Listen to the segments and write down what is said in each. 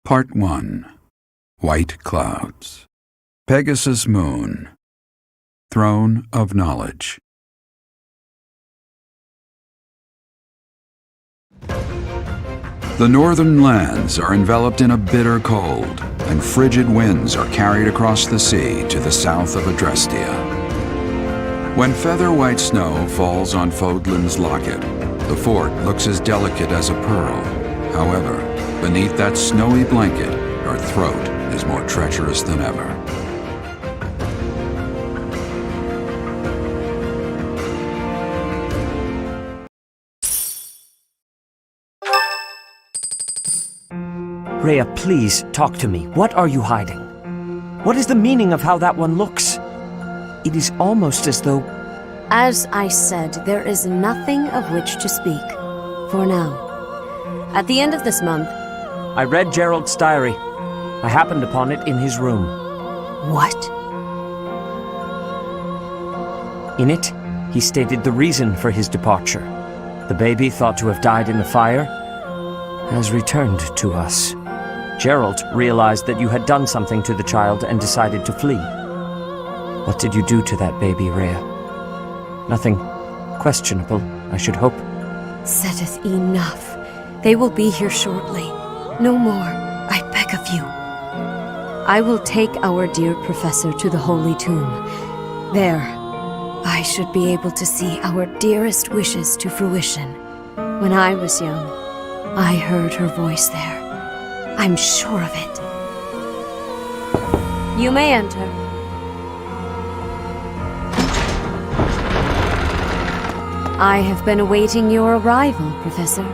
Part 1. White Clouds. Pegasus Moon. Throne of Knowledge. The northern lands are enveloped in a bitter cold, and frigid winds are carried across the sea to the south of Adrestia. When feather-white snow falls on Fodlan's locket, the fort looks as delicate as a pearl. However, beneath that snowy blanket, her throat is more treacherous than ever. Rhea, please, talk to me. What are you hiding? What is the meaning of how that one looks? It is almost as though... As I said, there is nothing of which to speak, for now. At the end of this month... I read Gerald's diary. I happened upon it in his room. What? In it, he stated the reason for his departure. The baby, thought to have died in the fire, has returned to us. Gerald realized that you had done something to the child and decided to flee. What did you do to that baby, Rhea? Nothing questionable, I should hope. Saideth enough. They will be here shortly. No more, I beg of you. I will take our dear professor to the Holy Tomb. There, I should be able to see our dearest wishes to fruition. When I was young, I heard her voice there. I'm sure of it. You may enter. I have been awaiting your arrival, Professor.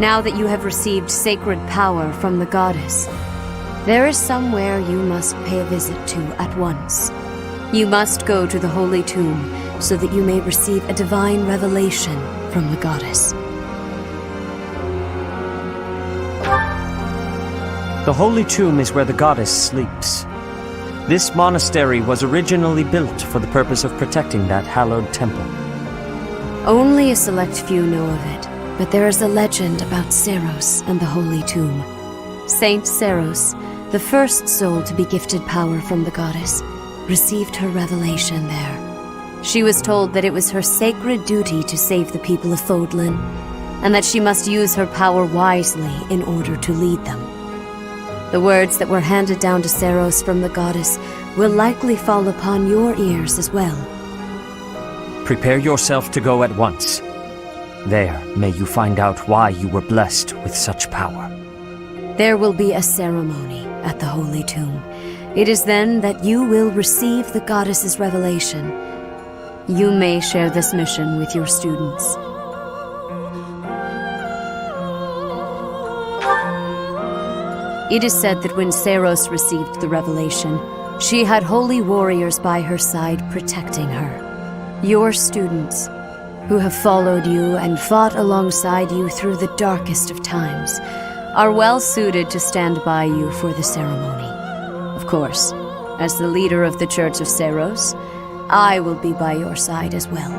Now that you have received sacred power from the goddess, there is somewhere you must pay a visit to at once. You must go to the Holy Tomb so that you may receive a divine revelation from the goddess. The Holy Tomb is where the goddess sleeps. This monastery was originally built for the purpose of protecting that hallowed temple. Only a select few know of it, but there is a legend about Seiros and the Holy Tomb. Saint Seiros, the first soul to be gifted power from the goddess, received her revelation there. She was told that it was her sacred duty to save the people of Fodlan, and that she must use her power wisely in order to lead them. The words that were handed down to Seiros from the goddess will likely fall upon your ears as well. Prepare yourself to go at once. There, may you find out why you were blessed with such power. There will be a ceremony at the Holy Tomb. It is then that you will receive the goddess's revelation. You may share this mission with your students. It is said that when Seiros received the revelation, she had holy warriors by her side protecting her. Your students, who have followed you and fought alongside you through the darkest of times, are well suited to stand by you for the ceremony. Of course, as the leader of the Church of Seiros, I will be by your side as well.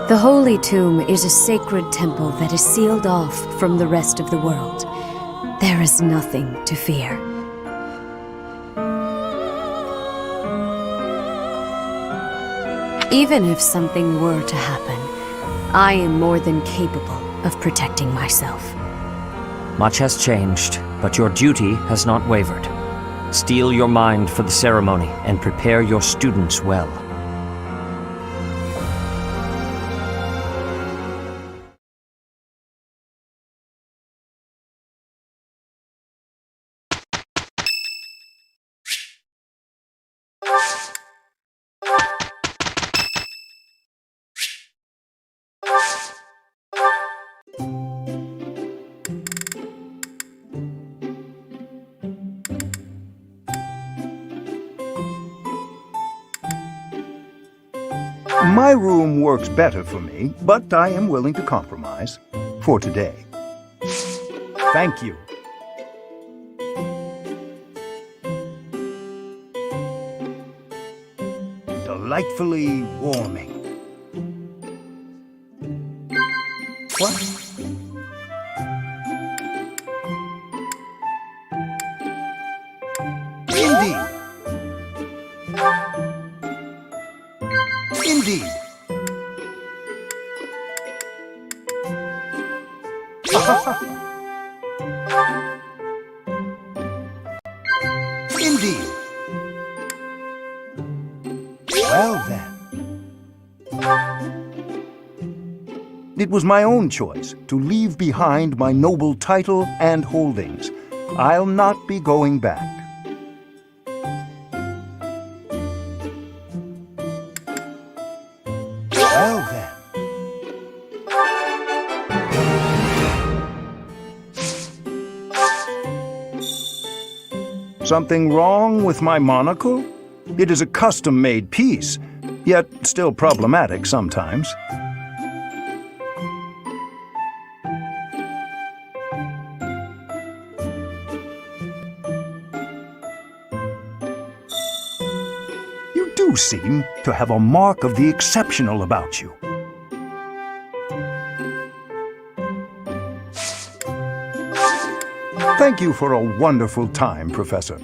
The Holy Tomb is a sacred temple that is sealed off from the rest of the world. There is nothing to fear. Even if something were to happen, I am more than capable of protecting myself. Much has changed, but your duty has not wavered. Steel your mind for the ceremony and prepare your students well. My room works better for me, but I am willing to compromise. For today. Thank you. Delightfully warming. What? Indeed. Indeed. Indeed. Well then. It was my own choice to leave behind my noble title and holdings. I'll not be going back. Well then. Something wrong with my monocle? It is a custom-made piece, yet still problematic sometimes. You do seem to have a mark of the exceptional about you. Thank you for a wonderful time, Professor.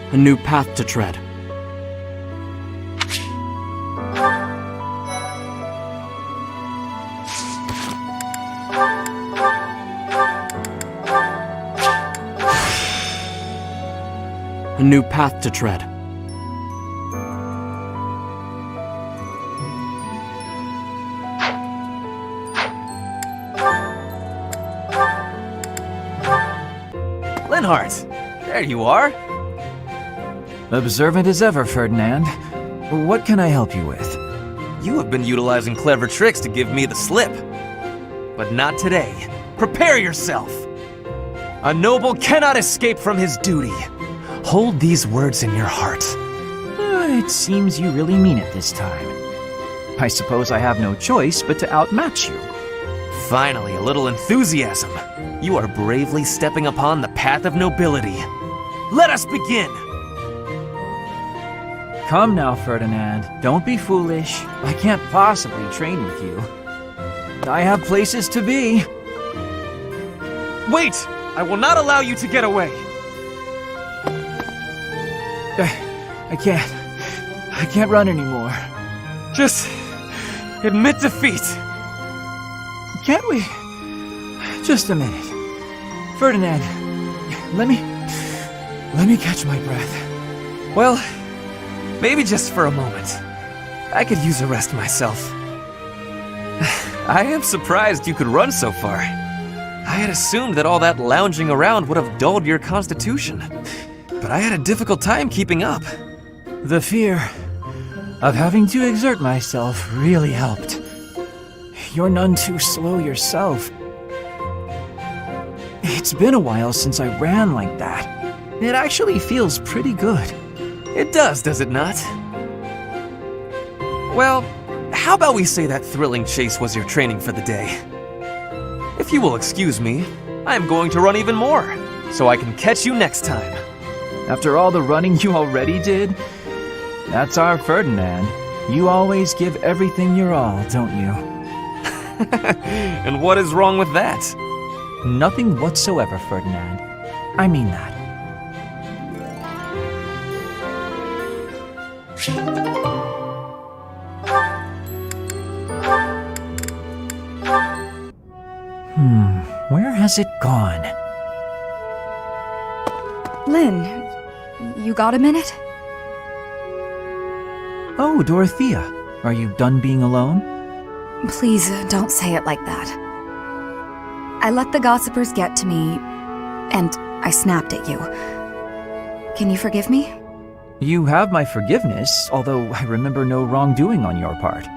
A new path to tread. A new path to tread. Linhardt! There you are! Observant as ever, Ferdinand. What can I help you with? You have been utilizing clever tricks to give me the slip. But not today. Prepare yourself! A noble cannot escape from his duty. Hold these words in your heart. It seems you really mean it this time. I suppose I have no choice but to outmatch you. Finally, a little enthusiasm. You are bravely stepping upon the path of nobility. Let us begin! Come now, Ferdinand. Don't be foolish. I can't possibly train with you. I have places to be. Wait! I will not allow you to get away! I can't run anymore. Just admit defeat. Can't we? Just a minute. Ferdinand, let me catch my breath. Well, maybe just for a moment. I could use a rest myself. I am surprised you could run so far. I had assumed that all that lounging around would have dulled your constitution, but I had a difficult time keeping up. The fear of having to exert myself really helped. You're none too slow yourself. It's been a while since I ran like that. It actually feels pretty good. It does it not? Well, how about we say that thrilling chase was your training for the day? If you will excuse me, I am going to run even more, so I can catch you next time. After all the running you already did? That's our Ferdinand. You always give everything your all, don't you? And what is wrong with that? Nothing whatsoever, Ferdinand. I mean that. Where has it gone? Lynn, you got a minute? Oh, Dorothea. Are you done being alone? Please, don't say it like that. I let the gossipers get to me, and I snapped at you. Can you forgive me? You have my forgiveness, although I remember no wrongdoing on your part.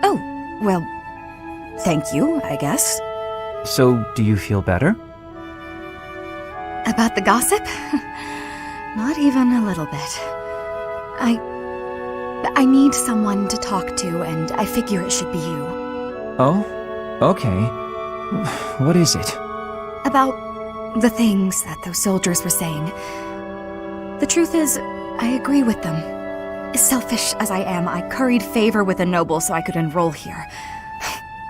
Oh, well, thank you, I guess. So, do you feel better? About the gossip? Not even a little bit. I need someone to talk to, and I figure it should be you. Oh? Okay. What is it? About the things that those soldiers were saying. The truth is, I agree with them. As selfish as I am, I curried favor with a noble so I could enroll here.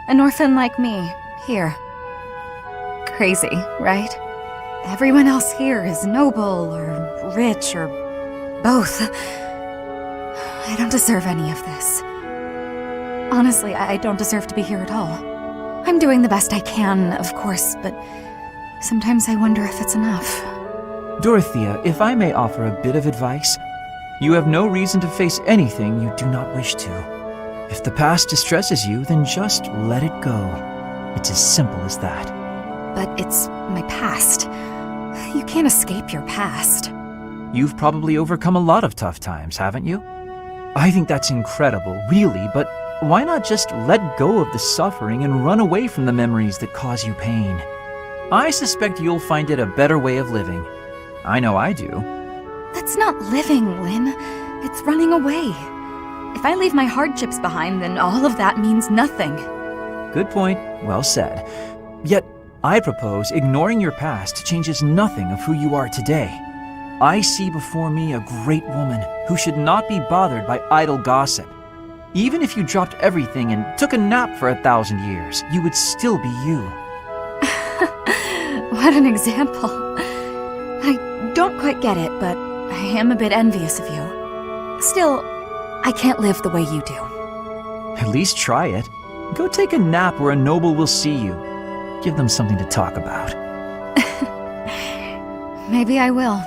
An orphan like me, here. Crazy, right? Everyone else here is noble, or rich, or both. I don't deserve any of this. Honestly, I don't deserve to be here at all. I'm doing the best I can, of course, but sometimes I wonder if it's enough. Dorothea, if I may offer a bit of advice, you have no reason to face anything you do not wish to. If the past distresses you, then just let it go. It's as simple as that. But it's my past. You can't escape your past. You've probably overcome a lot of tough times, haven't you? I think that's incredible, really, but why not just let go of the suffering and run away from the memories that cause you pain? I suspect you'll find it a better way of living. I know I do. That's not living, Lynn. It's running away. If I leave my hardships behind, then all of that means nothing. Good point. Well said. Yet, I propose ignoring your past changes nothing of who you are today. I see before me a great woman who should not be bothered by idle gossip. Even if you dropped everything and took a nap for 1,000 years, you would still be you. What an example. I don't quite get it, but I am a bit envious of you. Still, I can't live the way you do. At least try it. Go take a nap where a noble will see you. Give them something to talk about. Maybe I will.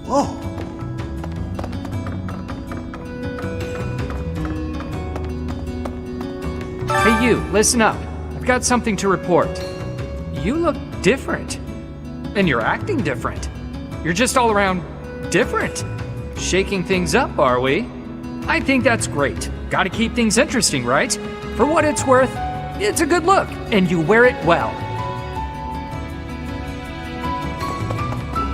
Whoa! Hey you, listen up. I've got something to report. You look different. And you're acting different. You're just all around different. Shaking things up, are we? I think that's great. Gotta keep things interesting, right? For what it's worth, it's a good look, and you wear it well.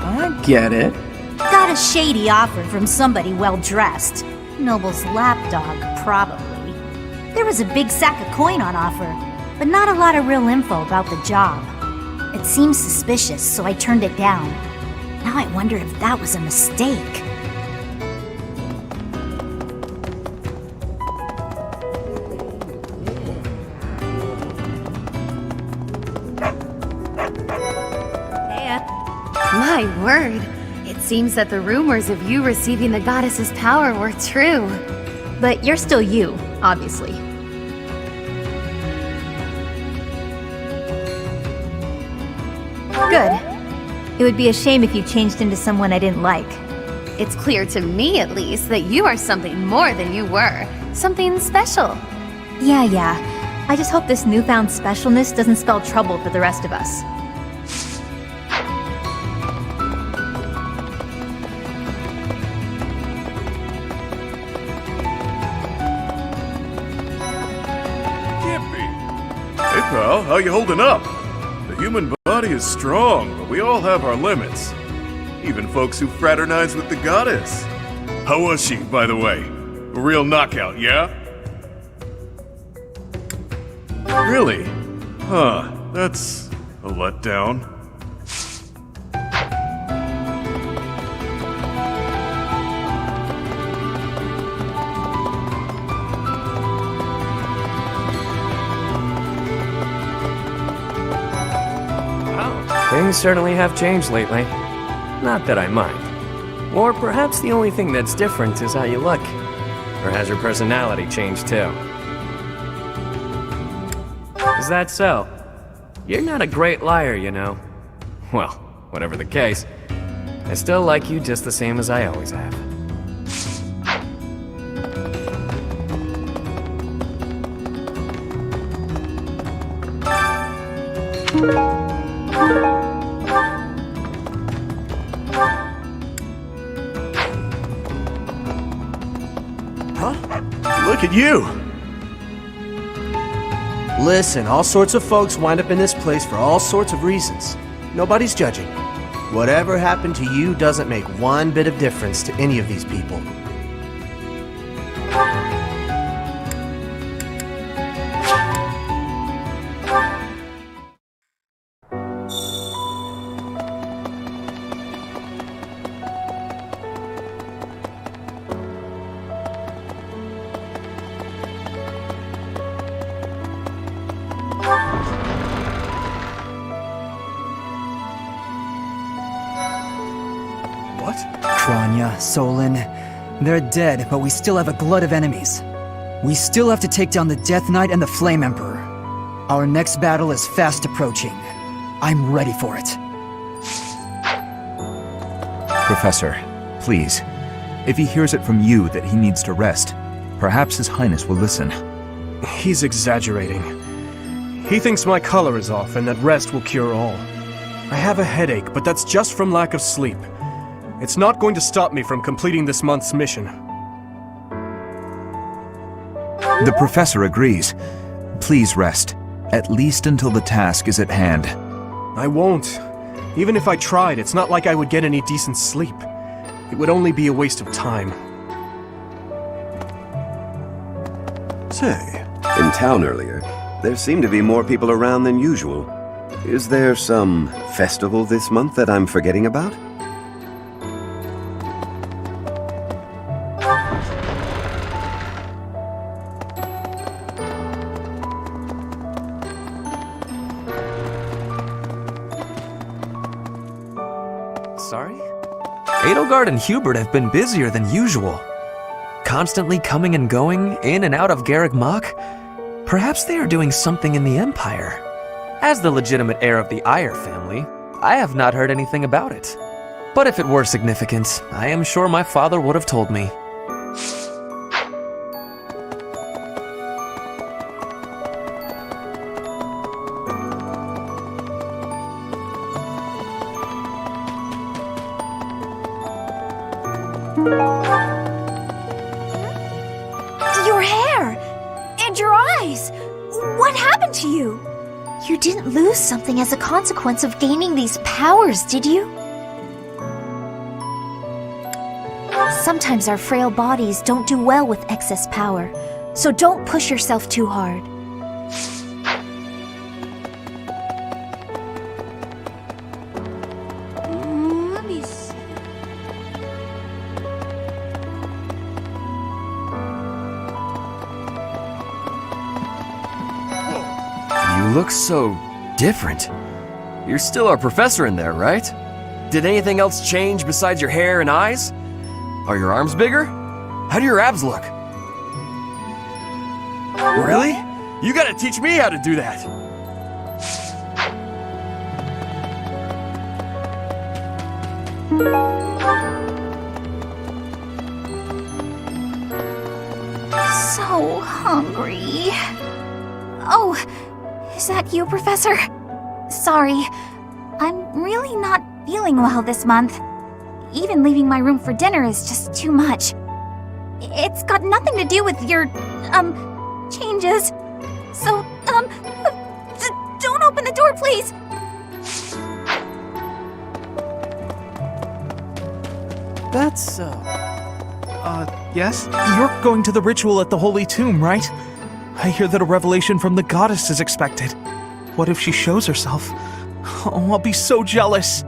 I get it. Got a shady offer from somebody well-dressed. Noble's lapdog, probably. There was a big sack of coin on offer, but not a lot of real info about the job. It seemed suspicious, so I turned it down. Now I wonder if that was a mistake. My word! It seems that the rumors of you receiving the goddess's power were true. But you're still you, obviously. Good. It would be a shame if you changed into someone I didn't like. It's clear to me, at least, that you are something more than you were. Something special. Yeah. I just hope this newfound specialness doesn't spell trouble for the rest of us. Hey pal, how you holding up? The human body is strong, but we all have our limits. Even folks who fraternize with the goddess. How was she, by the way? A real knockout, yeah? Really? Huh, that's a letdown. Things certainly have changed lately. Not that I mind. Or perhaps the only thing that's different is how you look. Or has your personality changed too? Is that so? You're not a great liar, you know. Well, whatever the case, I still like you just the same as I always have. Look at you! Listen, all sorts of folks wind up in this place for all sorts of reasons. Nobody's judging. Whatever happened to you doesn't make one bit of difference to any of these people. What? Kranya, Solon, they're dead, but we still have a glut of enemies. We still have to take down the Death Knight and the Flame Emperor. Our next battle is fast approaching. I'm ready for it. Professor, please. If he hears it from you that he needs to rest, perhaps His Highness will listen. He's exaggerating. He thinks my color is off and that rest will cure all. I have a headache, but that's just from lack of sleep. It's not going to stop me from completing this month's mission. The Professor agrees. Please rest, at least until the task is at hand. I won't. Even if I tried, it's not like I would get any decent sleep. It would only be a waste of time. Say, in town earlier, there seemed to be more people around than usual. Is there some festival this month that I'm forgetting about? Sorry? Edelgard and Hubert have been busier than usual. Constantly coming and going, in and out of Garreg Mach. Perhaps they are doing something in the Empire. As the legitimate heir of the Eyre family, I have not heard anything about it. But if it were significant, I am sure my father would have told me. Your hair! And your eyes! What happened to you? You didn't lose something as a consequence of gaining these powers, did you? Sometimes our frail bodies don't do well with excess power, so don't push yourself too hard. Let me see. You look so different. You're still our professor in there, right? Did anything else change besides your hair and eyes? Are your arms bigger? How do your abs look? Really? You gotta teach me how to do that! So hungry. Oh, is that you, Professor? Sorry, I'm really not feeling well this month. Even leaving my room for dinner is just too much. It's got nothing to do with your, changes. So, don't open the door, please! That's, yes? You're going to the ritual at the Holy Tomb, right? I hear that a revelation from the goddess is expected. What if she shows herself? Oh, I'll be so jealous.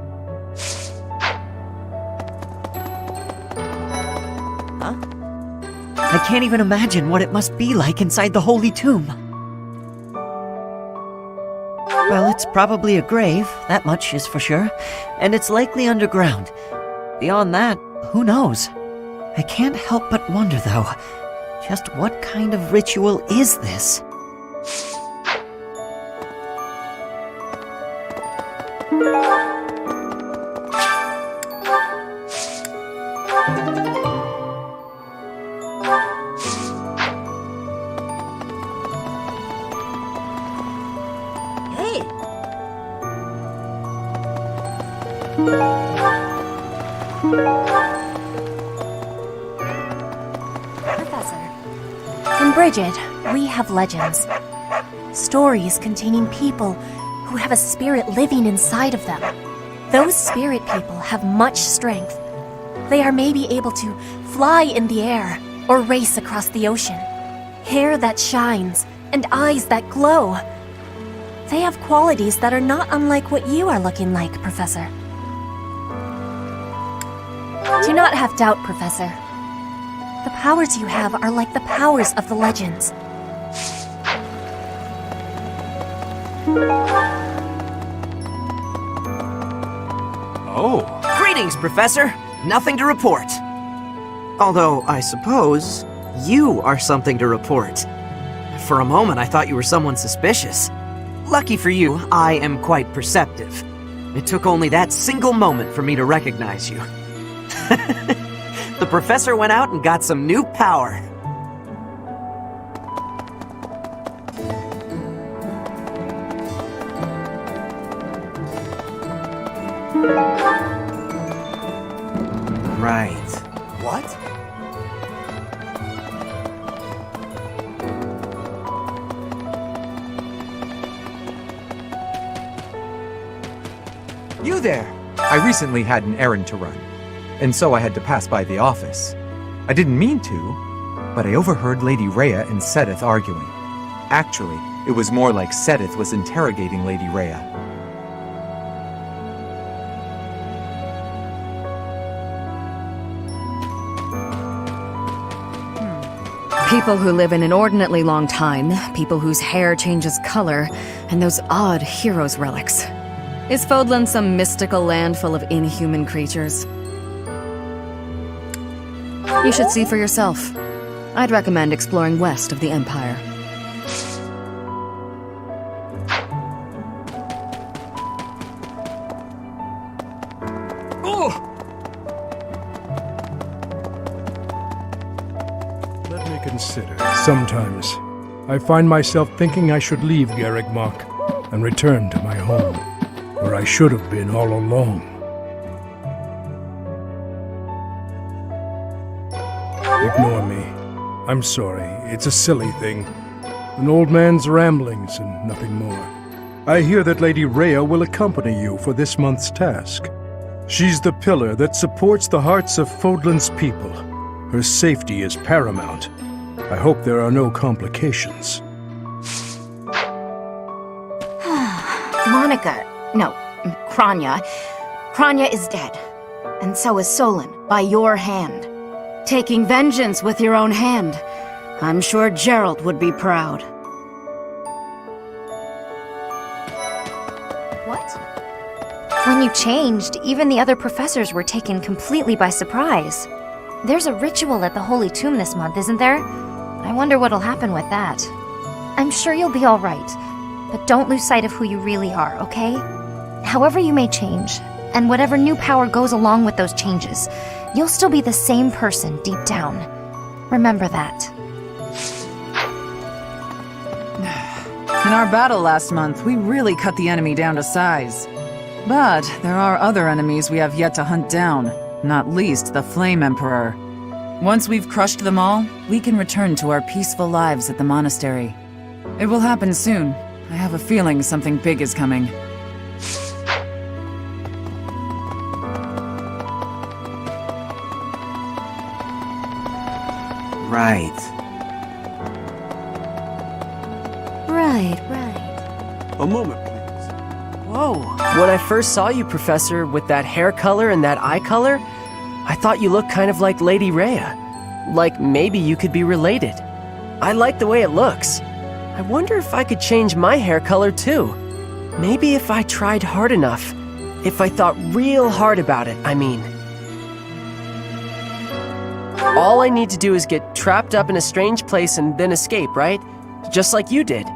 Huh? I can't even imagine what it must be like inside the Holy Tomb. Well, it's probably a grave, that much is for sure, and it's likely underground. Beyond that, who knows? I can't help but wonder, though, just what kind of ritual is this? We have legends. Stories containing people who have a spirit living inside of them. Those spirit people have much strength. They are maybe able to fly in the air or race across the ocean. Hair that shines and eyes that glow. They have qualities that are not unlike what you are looking like, Professor. Do not have doubt, Professor. The powers you have are like the powers of the legends. Oh. Greetings, Professor. Nothing to report. Although, I suppose, you are something to report. For a moment, I thought you were someone suspicious. Lucky for you, I am quite perceptive. It took only that single moment for me to recognize you. The professor went out and got some new power. Right. What? You there! I recently had an errand to run, and so I had to pass by the office. I didn't mean to, but I overheard Lady Rhea and Sedith arguing. Actually, it was more like Sedith was interrogating Lady Rhea. People who live an inordinately long time, people whose hair changes color, and those odd heroes' relics. Is Fodlan some mystical land full of inhuman creatures? You should see for yourself. I'd recommend exploring west of the Empire. Let me consider. Sometimes, I find myself thinking I should leave Garreg and return to my home, where I should have been all along. Ignore me. I'm sorry. It's a silly thing. An old man's ramblings and nothing more. I hear that Lady Rhea will accompany you for this month's task. She's the pillar that supports the hearts of Fodlan's people. Her safety is paramount. I hope there are no complications. Kranya. Kranya is dead. And so is Solon, by your hand. Taking vengeance with your own hand. I'm sure Gerald would be proud. What? When you changed, even the other professors were taken completely by surprise. There's a ritual at the Holy Tomb this month, isn't there? I wonder what'll happen with that. I'm sure you'll be all right, but don't lose sight of who you really are, okay? However you may change, and whatever new power goes along with those changes, you'll still be the same person deep down. Remember that. In our battle last month, we really cut the enemy down to size. But there are other enemies we have yet to hunt down, not least the Flame Emperor. Once we've crushed them all, we can return to our peaceful lives at the monastery. It will happen soon. I have a feeling something big is coming. Right. Right. A moment, please. Whoa. When I first saw you, Professor, with that hair color and that eye color, I thought you looked kind of like Lady Rhea. Like maybe you could be related. I like the way it looks. I wonder if I could change my hair color too. Maybe if I tried hard enough. If I thought real hard about it, I mean. All I need to do is get trapped up in a strange place and then escape, right? Just like you did.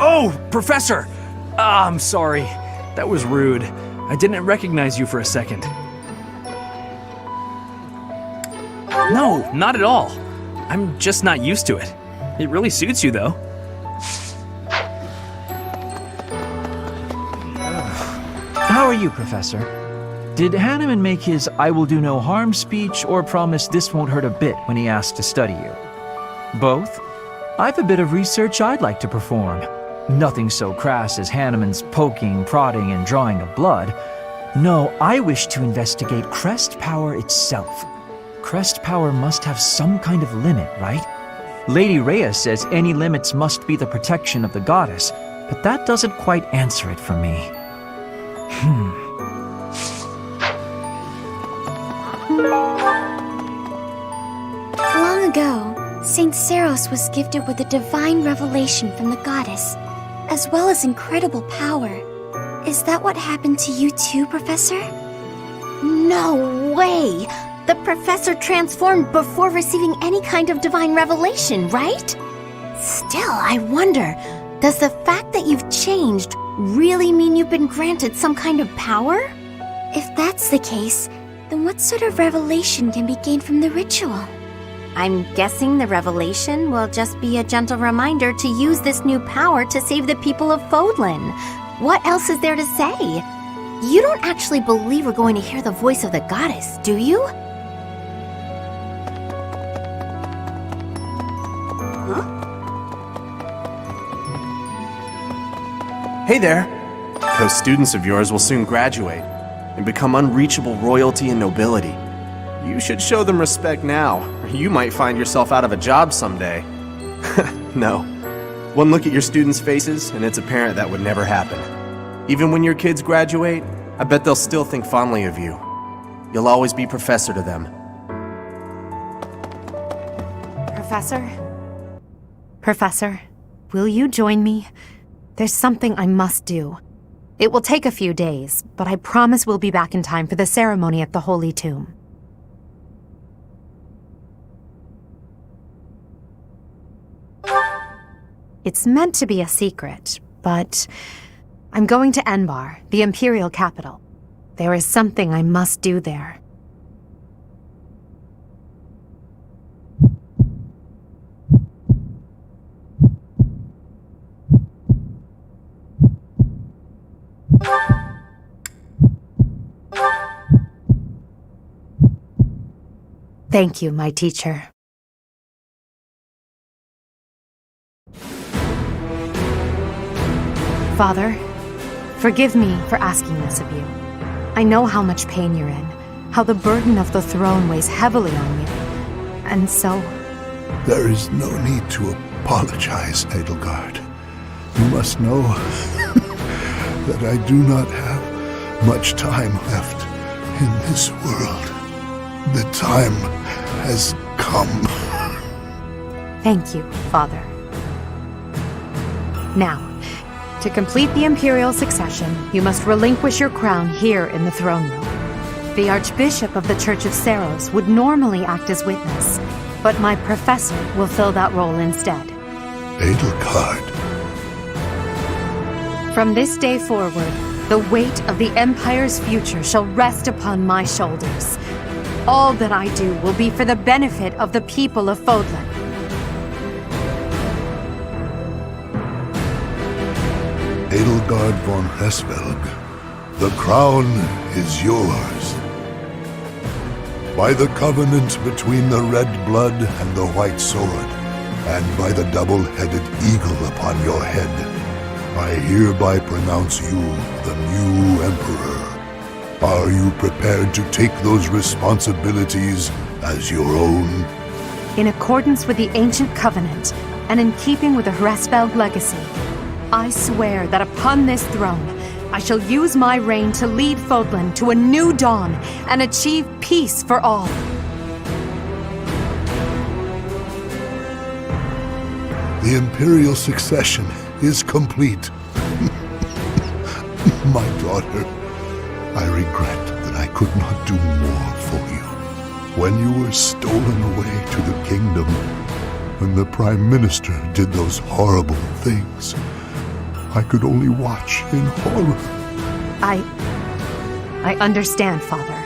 Oh, Professor! I'm sorry. That was rude. I didn't recognize you for a second. No, not at all. I'm just not used to it. It really suits you, though. How are you, Professor? Did Hanneman make his "I will do no harm" speech or promise this won't hurt a bit when he asked to study you? Both? I've a bit of research I'd like to perform. Nothing so crass as Hanneman's poking, prodding, and drawing of blood. No, I wish to investigate crest power itself. Crest power must have some kind of limit, right? Lady Rhea says any limits must be the protection of the goddess, but that doesn't quite answer it for me. Long ago, Saint Seros was gifted with a divine revelation from the goddess, as well as incredible power. Is that what happened to you too, Professor? No way! The professor transformed before receiving any kind of divine revelation, right? Still, I wonder, does the fact that you've changed really mean you've been granted some kind of power? If that's the case, then what sort of revelation can be gained from the ritual? I'm guessing the revelation will just be a gentle reminder to use this new power to save the people of Fodlan. What else is there to say? You don't actually believe we're going to hear the voice of the goddess, do you? Hey there! Those students of yours will soon graduate and become unreachable royalty and nobility. You should show them respect now, or you might find yourself out of a job someday. No. One look at your students' faces, and it's apparent that would never happen. Even when your kids graduate, I bet they'll still think fondly of you. You'll always be professor to them. Professor, will you join me? There's something I must do. It will take a few days, but I promise we'll be back in time for the ceremony at the Holy Tomb. It's meant to be a secret, but I'm going to Enbarr, the Imperial capital. There is something I must do there. Thank you, my teacher. Father, forgive me for asking this of you. I know how much pain you're in, how the burden of the throne weighs heavily on you, and so... There is no need to apologize, Edelgard. You must know that I do not have much time left in this world. The time has come. Thank you, Father. Now, to complete the Imperial succession, you must relinquish your crown here in the throne room. The Archbishop of the Church of Seros would normally act as witness, but my professor will fill that role instead. Edelgard. From this day forward, the weight of the Empire's future shall rest upon my shoulders. All that I do will be for the benefit of the people of Fodlan. Edelgard von Hesvelg, the crown is yours. By the covenant between the red blood and the white sword, and by the double-headed eagle upon your head, I hereby pronounce you the new Emperor. Are you prepared to take those responsibilities as your own? In accordance with the ancient covenant, and in keeping with the Hresvelg legacy, I swear that upon this throne, I shall use my reign to lead Fodlan to a new dawn and achieve peace for all. The imperial succession is complete. My daughter, I regret that I could not do more for you. When you were stolen away to the kingdom, when the Prime Minister did those horrible things, I could only watch in horror. I understand, Father.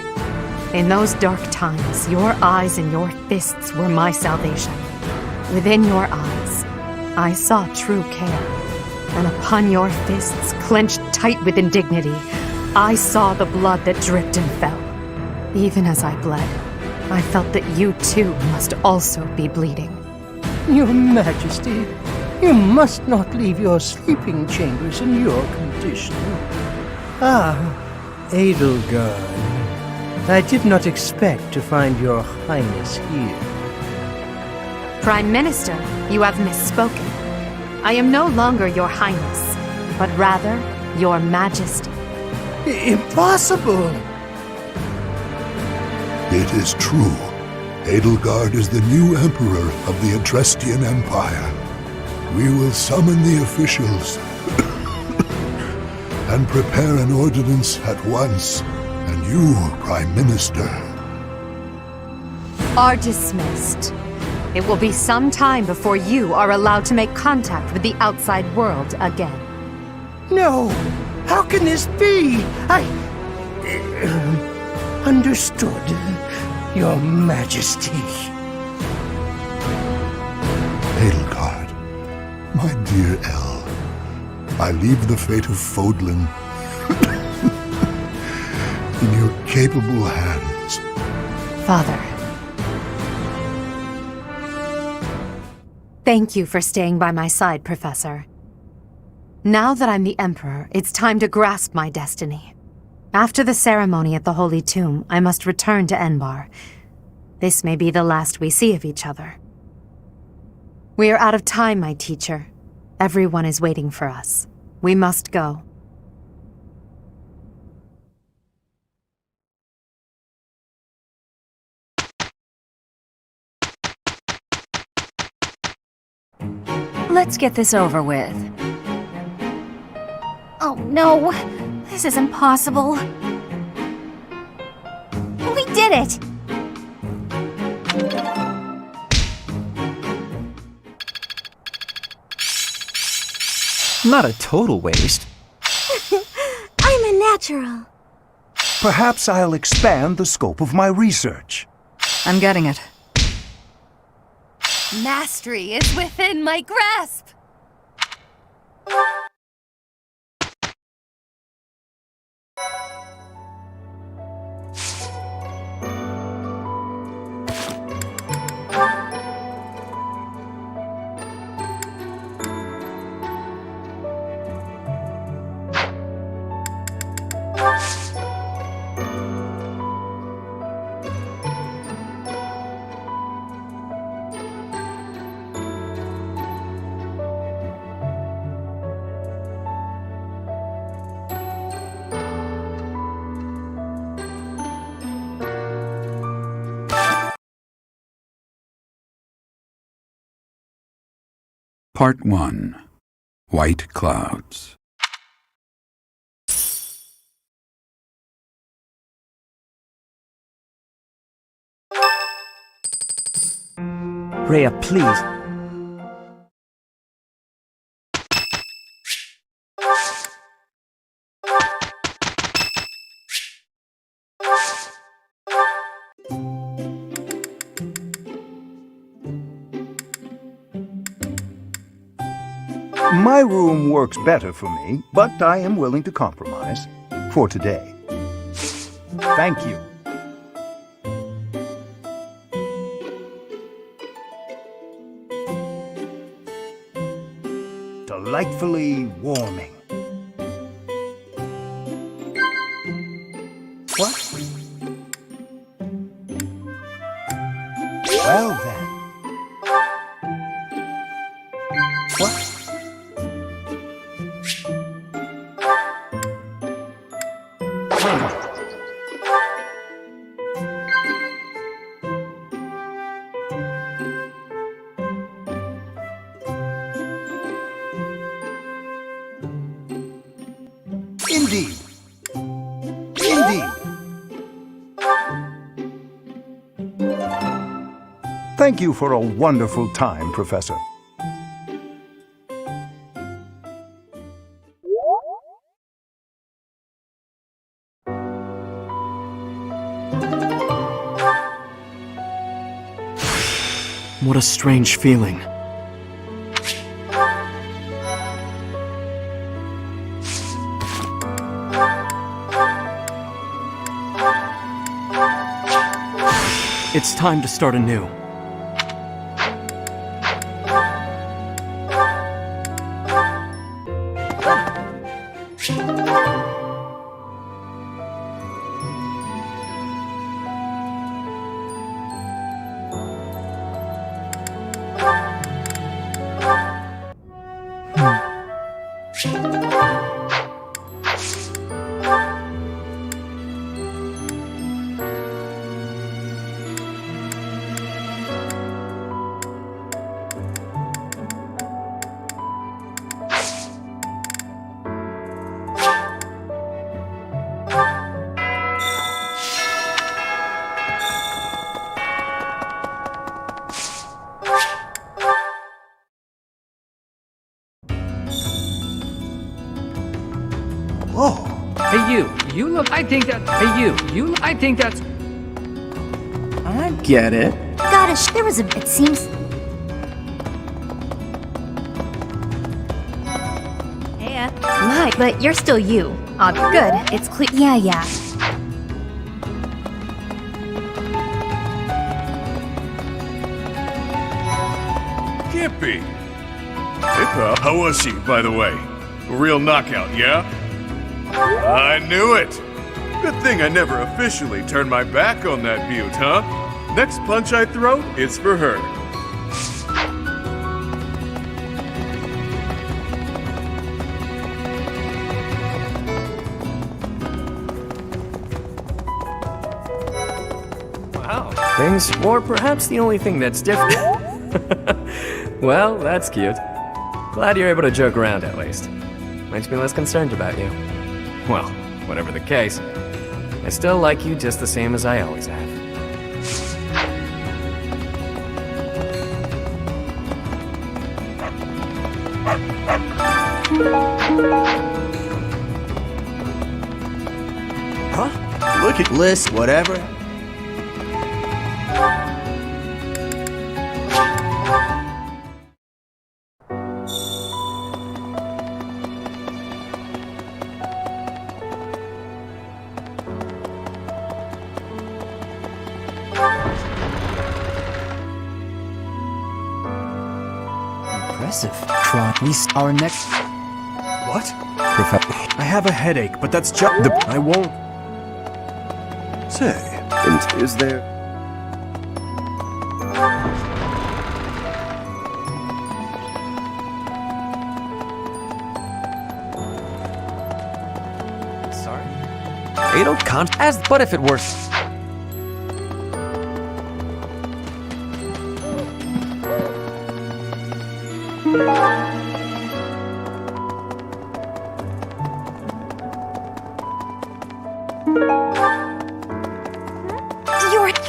In those dark times, your eyes and your fists were my salvation. Within your eyes, I saw true care. And upon your fists, clenched tight with indignity, I saw the blood that dripped and fell. Even as I bled, I felt that you too must also be bleeding. Your Majesty, you must not leave your sleeping chambers in your condition. Ah, Edelgard. I did not expect to find your Highness here. Prime Minister, you have misspoken. I am no longer your Highness, but rather your Majesty. Impossible! It is true. Edelgard is the new Emperor of the Adrestian Empire. We will summon the officials and prepare an ordinance at once. And you, Prime Minister, are dismissed. It will be some time before you are allowed to make contact with the outside world again. No! How can this be? Understood, Your Majesty. Edelgard, my dear El, I leave the fate of Fodlan in your capable hands. Father. Thank you for staying by my side, Professor. Now that I'm the Emperor, it's time to grasp my destiny. After the ceremony at the Holy Tomb, I must return to Enbarr. This may be the last we see of each other. We are out of time, my teacher. Everyone is waiting for us. We must go. Let's get this over with. Oh no, this is impossible. We did it! Not a total waste. I'm a natural. Perhaps I'll expand the scope of my research. I'm getting it. Mastery is within my grasp! Part 1. White Clouds. Rhea, please. My room works better for me, but I am willing to compromise. For today. Thank you. Delightfully warming. What? Well then. What? Thank you for a wonderful time, Professor. What a strange feeling. It's time to start anew. Whoa. Hey you look, I think that, I think that's... I get it. Gosh, there was it seems... Hey, my, but you're still you. Good, it's clear. Yeah. Can't be. Hey pal, how was she, by the way? A real knockout, yeah? I knew it! Good thing I never officially turned my back on that beaut, huh? Next punch I throw is for her. Wow. Things, or perhaps the only thing that's different. Well, that's cute. Glad you're able to joke around at least. Makes me less concerned about you. Well, whatever the case, I still like you just the same as I always have. Huh? Look at list, whatever. Our next... What? Professor, I have a headache, but that's just the... I won't... Say, is there... Sorry? Edelgard? As, but if it were...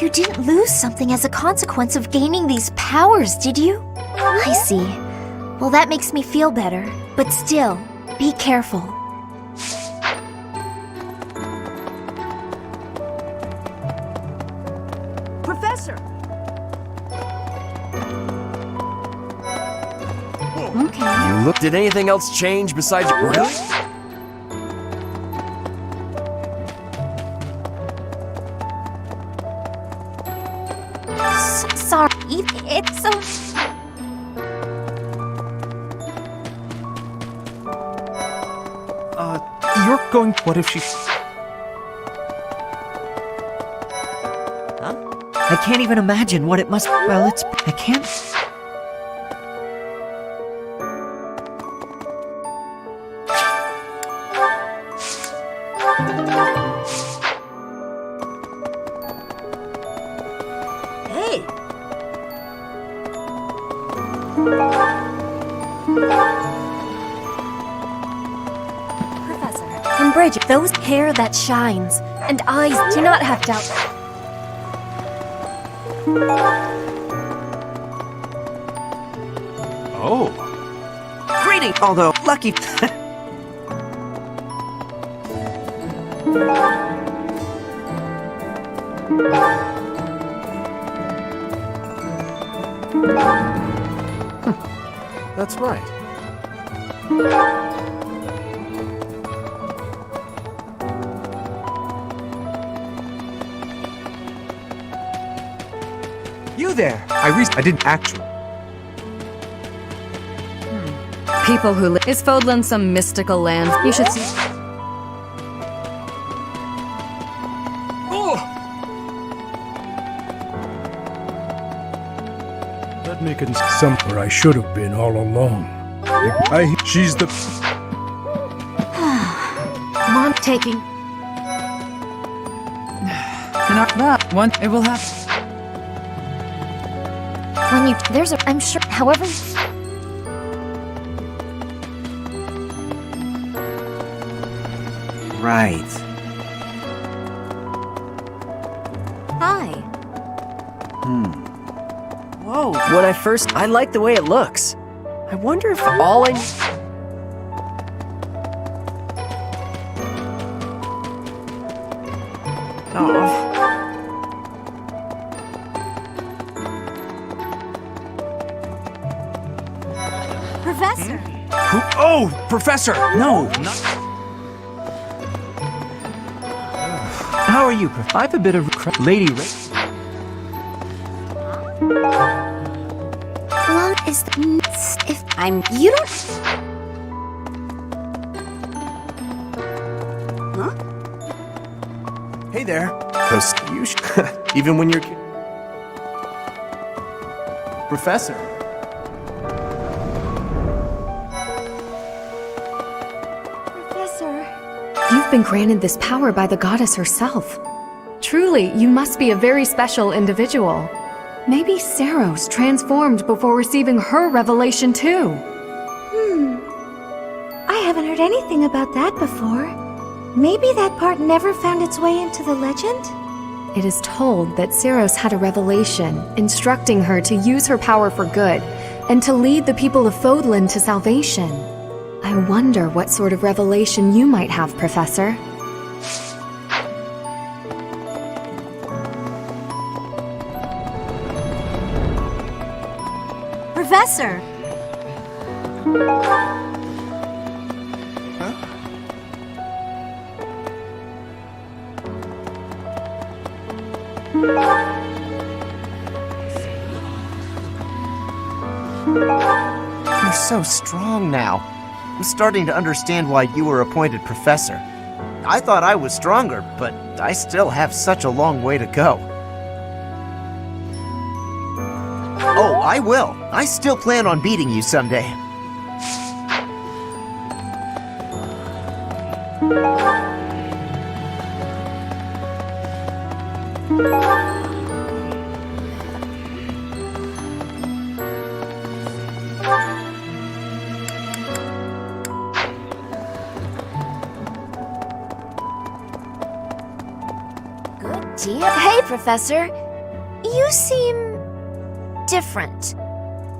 You didn't lose something as a consequence of gaining these powers, did you? I see. Well, that makes me feel better. But still, be careful. Professor! Okay. You look... Did anything else change besides... Really? Sorry, it's so... You're going... What if she... Huh? I can't even imagine what it must... Well, it's... I can't... Those hair that shines, and eyes do not have doubt. Oh. Greeting! Although, lucky... That's right. You there! I didn't actually. People who live. Is Fodlan some mystical land? You should see. Let me consider somewhere I should have been all along. She's the... Mom taking... That one, it will happen. When you... There's a... I'm sure... However... Right. Hi. Whoa, when I like the way it looks. I wonder if all I... Oh. Professor! Who? Oh, Professor! No, not... How are you, Prof? I've a bit of... Lady Ray... Long is the... If I'm... You don't... Huh? Hey there. Toast. You even when you're... Professor. Professor... You've been granted this power by the goddess herself. Truly, you must be a very special individual. Maybe Saros transformed before receiving her revelation too. I haven't heard anything about that before. Maybe that part never found its way into the legend? It is told that Saros had a revelation, instructing her to use her power for good, and to lead the people of Fodlan to salvation. I wonder what sort of revelation you might have, Professor. Professor! You're so strong now. I'm starting to understand why you were appointed professor. I thought I was stronger, but I still have such a long way to go. Oh, I will. I still plan on beating you someday. Good deal. Hey, Professor. You seem... different.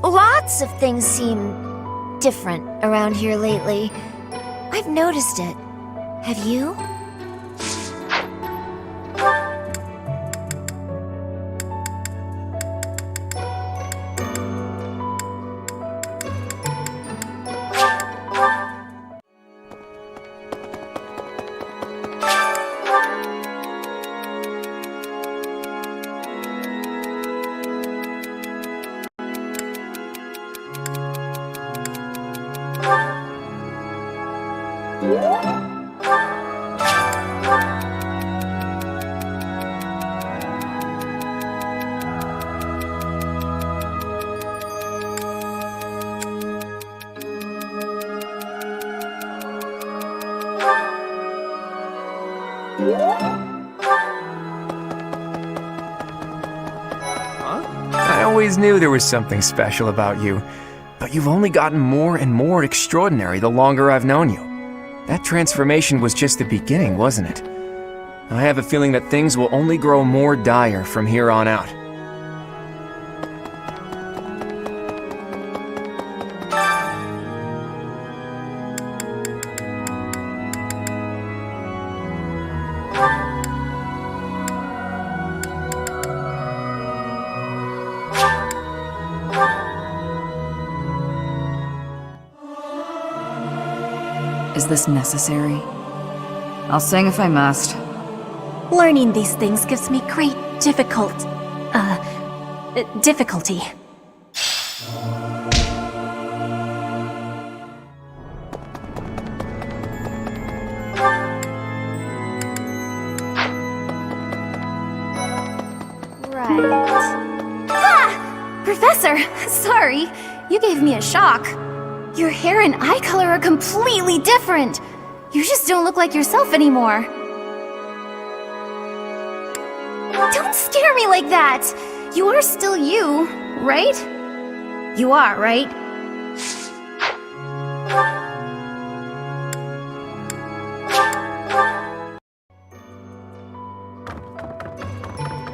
Lots of things seem... different around here lately. I've noticed it. Have you? I always knew there was something special about you, but you've only gotten more and more extraordinary the longer I've known you. That transformation was just the beginning, wasn't it? I have a feeling that things will only grow more dire from here on out. Is this necessary? I'll sing if I must. Learning these things gives me great difficulty. Professor, sorry. You gave me a shock. Your hair and eye color are completely different. You just don't look like yourself anymore. Don't scare me like that. You are still you, right? You are, right?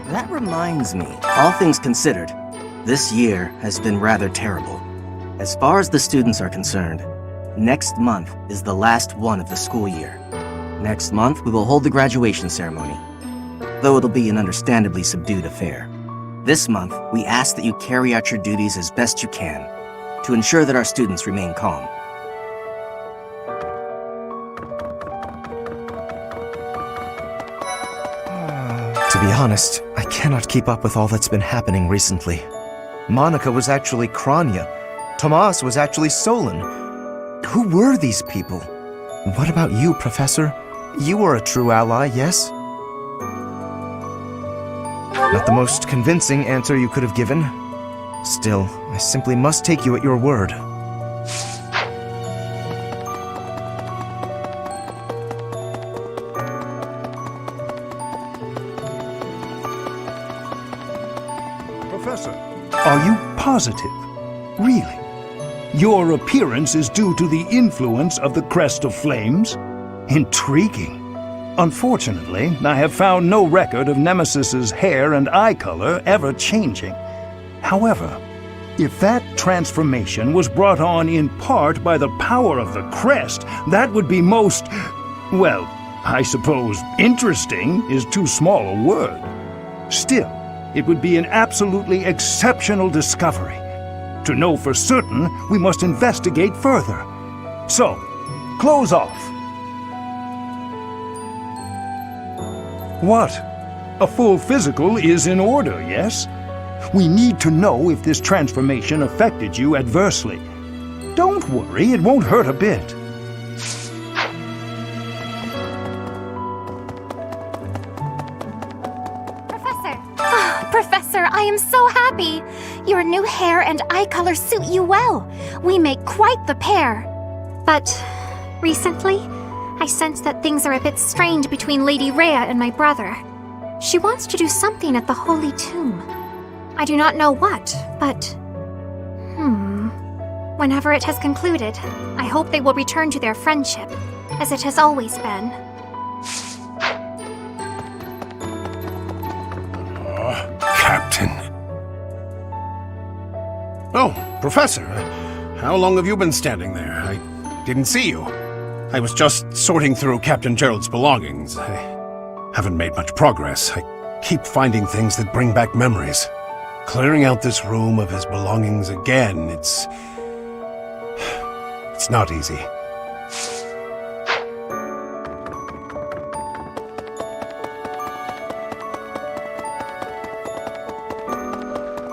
That reminds me, all things considered, this year has been rather terrible. As far as the students are concerned, next month is the last one of the school year. Next month, we will hold the graduation ceremony, though it'll be an understandably subdued affair. This month, we ask that you carry out your duties as best you can to ensure that our students remain calm. To be honest, I cannot keep up with all that's been happening recently. Monica was actually Kranya. Tomas was actually Solon. Who were these people? What about you, Professor? You were a true ally, yes? Not the most convincing answer you could have given. Still, I simply must take you at your word. Professor, are you positive? Really? Your appearance is due to the influence of the crest of flames? Intriguing. Unfortunately, I have found no record of Nemesis's hair and eye color ever changing. However, if that transformation was brought on in part by the power of the crest, that would be most, well, I suppose interesting is too small a word. Still, it would be an absolutely exceptional discovery. To know for certain, we must investigate further. So, close off. What? A full physical is in order, yes? We need to know if this transformation affected you adversely. Don't worry, it won't hurt a bit. Professor, I am so happy! Your new hair and eye color suit you well. We make quite the pair. But recently, I sense that things are a bit strained between Lady Rhea and my brother. She wants to do something at the Holy Tomb. I do not know what, but... Whenever it has concluded, I hope they will return to their friendship, as it has always been. Captain. Oh, Professor. How long have you been standing there? I didn't see you. I was just sorting through Captain Gerald's belongings. I haven't made much progress. I keep finding things that bring back memories. Clearing out this room of his belongings again, it's not easy.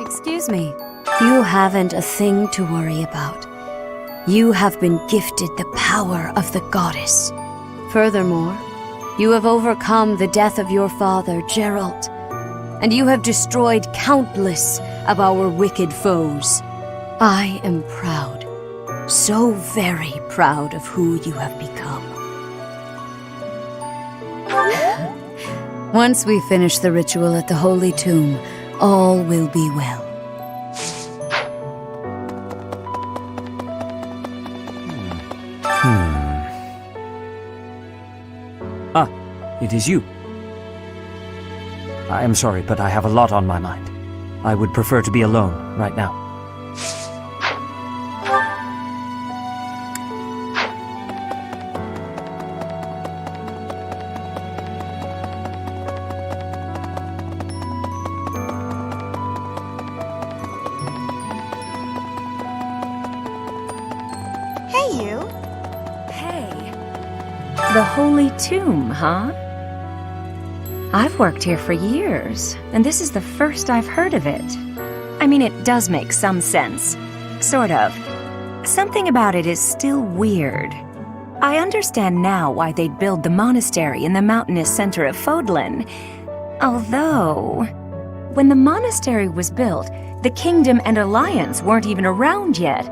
Excuse me. You haven't a thing to worry about. You have been gifted the power of the goddess. Furthermore, you have overcome the death of your father, Gerald, and you have destroyed countless of our wicked foes. I am proud, so very proud of who you have become. Once we finish the ritual at the Holy Tomb, all will be well. Ah, it is you. I am sorry, but I have a lot on my mind. I would prefer to be alone right now. Hey, you. Hey, The Holy Tomb, huh? I've worked here for years, and this is the first I've heard of it. I mean, it does make some sense. Sort of. Something about it is still weird. I understand now why they'd build the monastery in the mountainous center of Fodlan. Although, when the monastery was built, the kingdom and alliance weren't even around yet.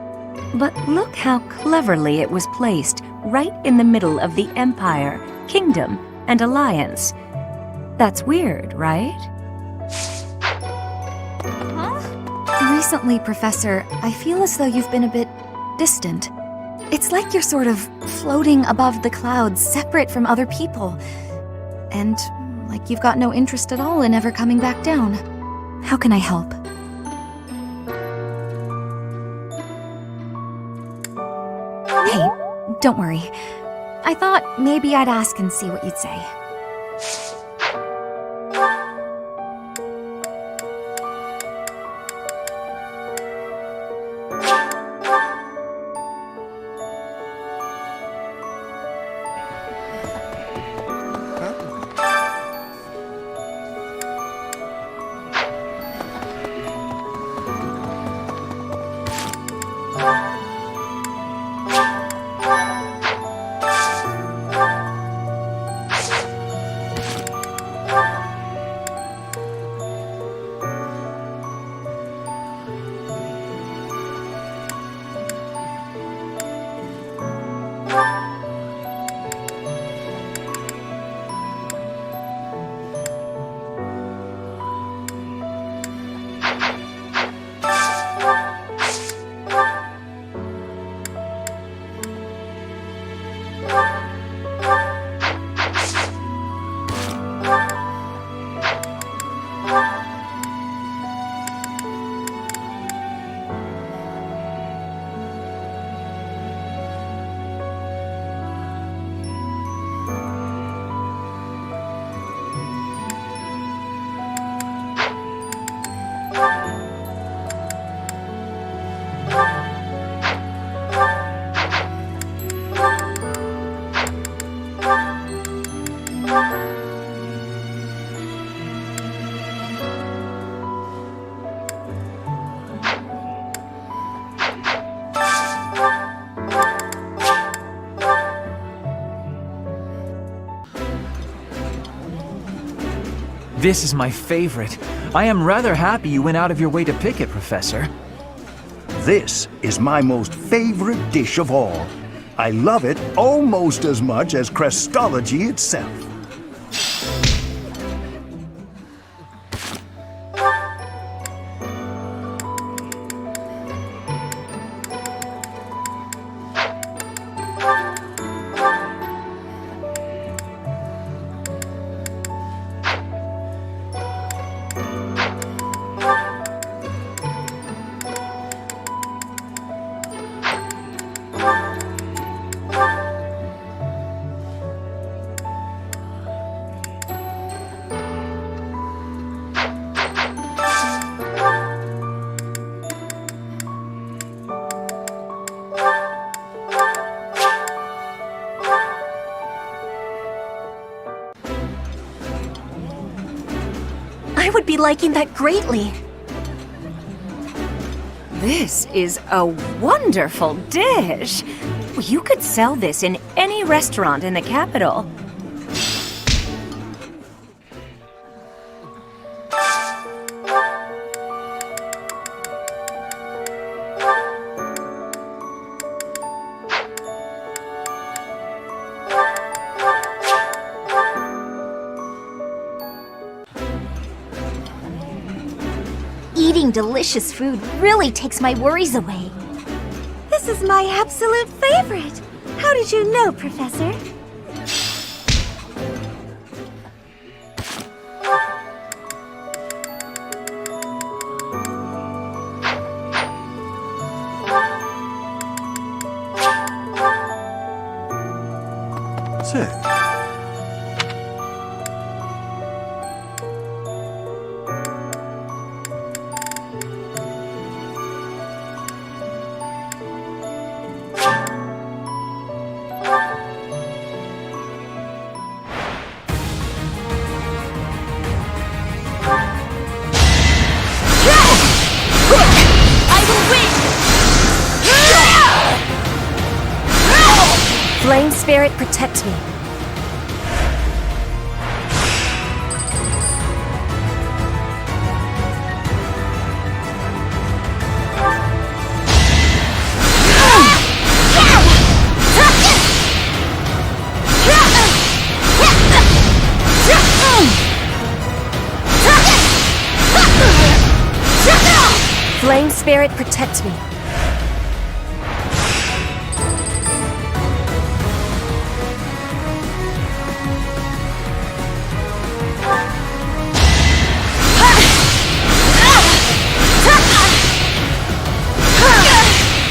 But look how cleverly it was placed, right in the middle of the empire, kingdom, and alliance. That's weird, right? Recently, Professor, I feel as though you've been a bit distant. It's like you're sort of floating above the clouds, separate from other people. And like you've got no interest at all in ever coming back down. How can I help? Hey, don't worry. I thought maybe I'd ask and see what you'd say. This is my favorite. I am rather happy you went out of your way to pick it, Professor. This is my most favorite dish of all. I love it almost as much as Crestology itself. I would be liking that greatly. This is a wonderful dish. You could sell this in any restaurant in the capital. Eating delicious food really takes my worries away. This is my absolute favorite. How did you know, Professor? Sick. Spirit, protect me. Flame Spirit, protect me.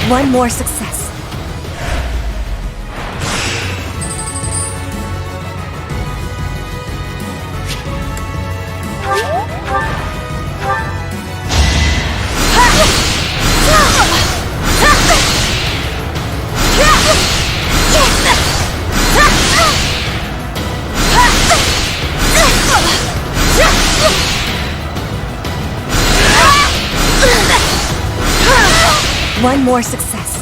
One more success. One more success.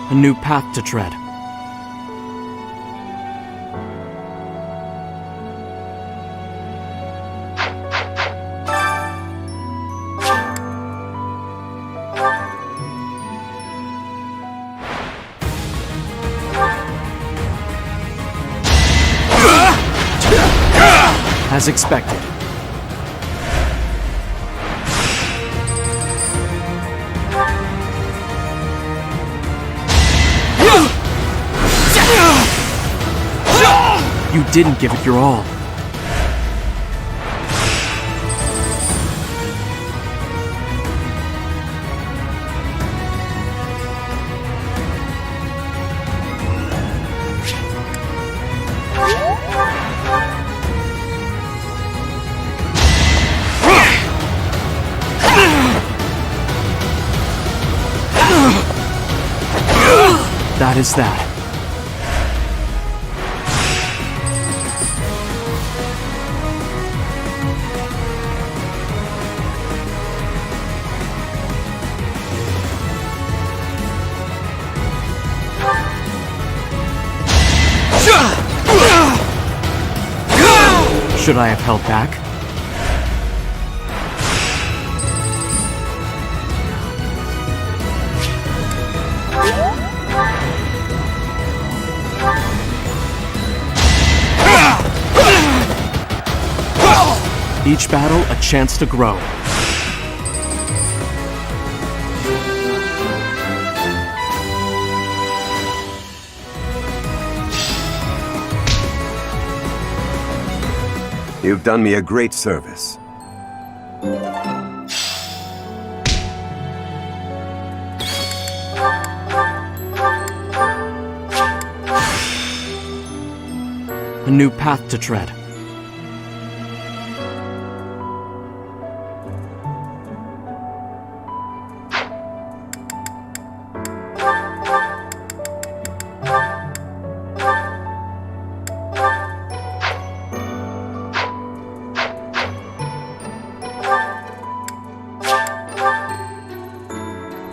A new path to tread. As expected. You didn't give it your all. That is that. Should I have held back? Each battle a chance to grow. You've done me a great service. A new path to tread.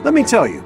Let me tell you.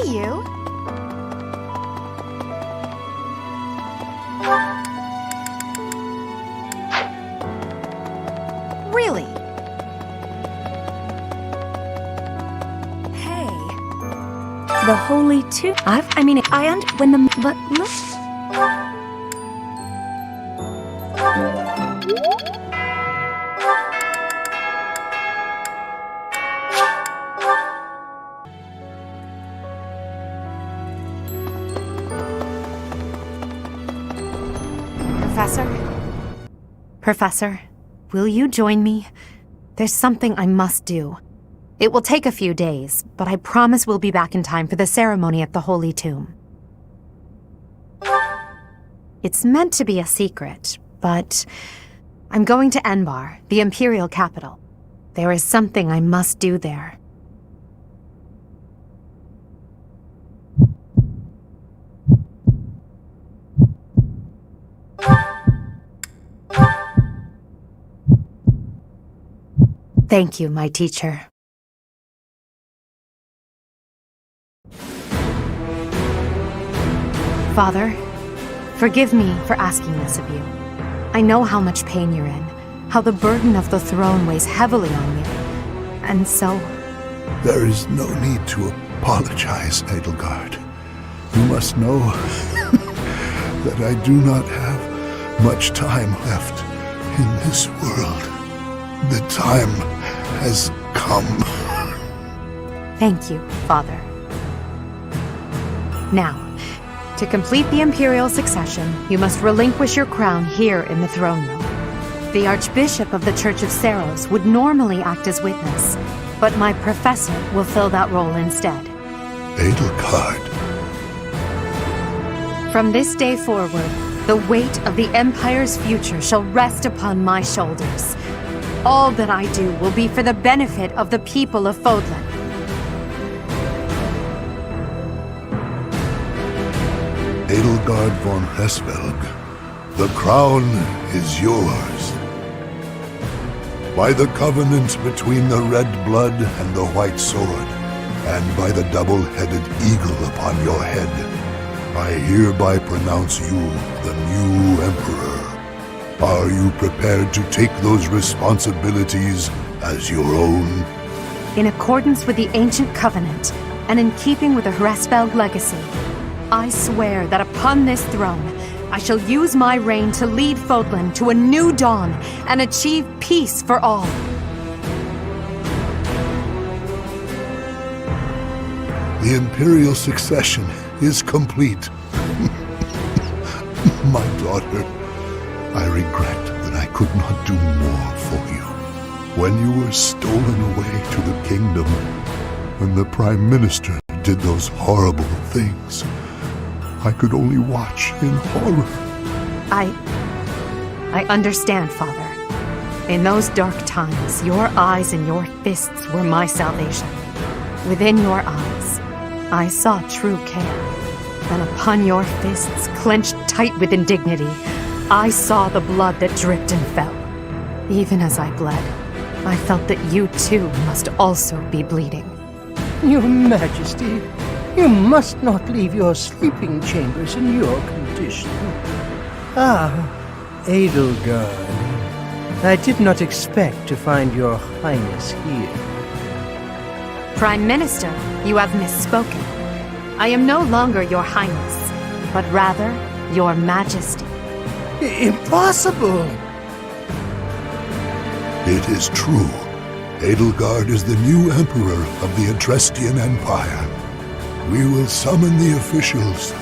see you. Really? Hey. The Holy Tomb. But look. Professor, will you join me? There's something I must do. It will take a few days, but I promise we'll be back in time for the ceremony at the Holy Tomb. It's meant to be a secret, but I'm going to Enbarr, the Imperial capital. There is something I must do there. Thank you, my teacher. Father, forgive me for asking this of you. I know how much pain you're in, how the burden of the throne weighs heavily on you, and so... There is no need to apologize, Edelgard. You must know that I do not have much time left in this world. The time has come. Thank you, Father. Now, to complete the Imperial succession, you must relinquish your crown here in the throne room. The Archbishop of the Church of Seros would normally act as witness, but my professor will fill that role instead. Edelgard. From this day forward, the weight of the Empire's future shall rest upon my shoulders. All that I do will be for the benefit of the people of Fodlan. Edelgard von Hesvelg, the crown is yours. By the covenant between the red blood and the white sword, and by the double-headed eagle upon your head, I hereby pronounce you the new Emperor. Are you prepared to take those responsibilities as your own? In accordance with the ancient covenant, and in keeping with the Hresvelg legacy, I swear that upon this throne, I shall use my reign to lead Fodlan to a new dawn and achieve peace for all. The Imperial succession is complete. My daughter, I regret that I could not do more for you. When you were stolen away to the kingdom, when the Prime Minister did those horrible things, I could only watch in horror. I understand, Father. In those dark times, your eyes and your fists were my salvation. Within your eyes, I saw true care. And upon your fists, clenched tight with indignity, I saw the blood that dripped and fell. Even as I bled, I felt that you too must also be bleeding. Your Majesty, you must not leave your sleeping chambers in your condition. Ah, Edelgard. I did not expect to find your Highness here. Prime Minister, you have misspoken. I am no longer your Highness, but rather your Majesty. Impossible! It is true. Edelgard is the new Emperor of the Adrestian Empire. We will summon the officials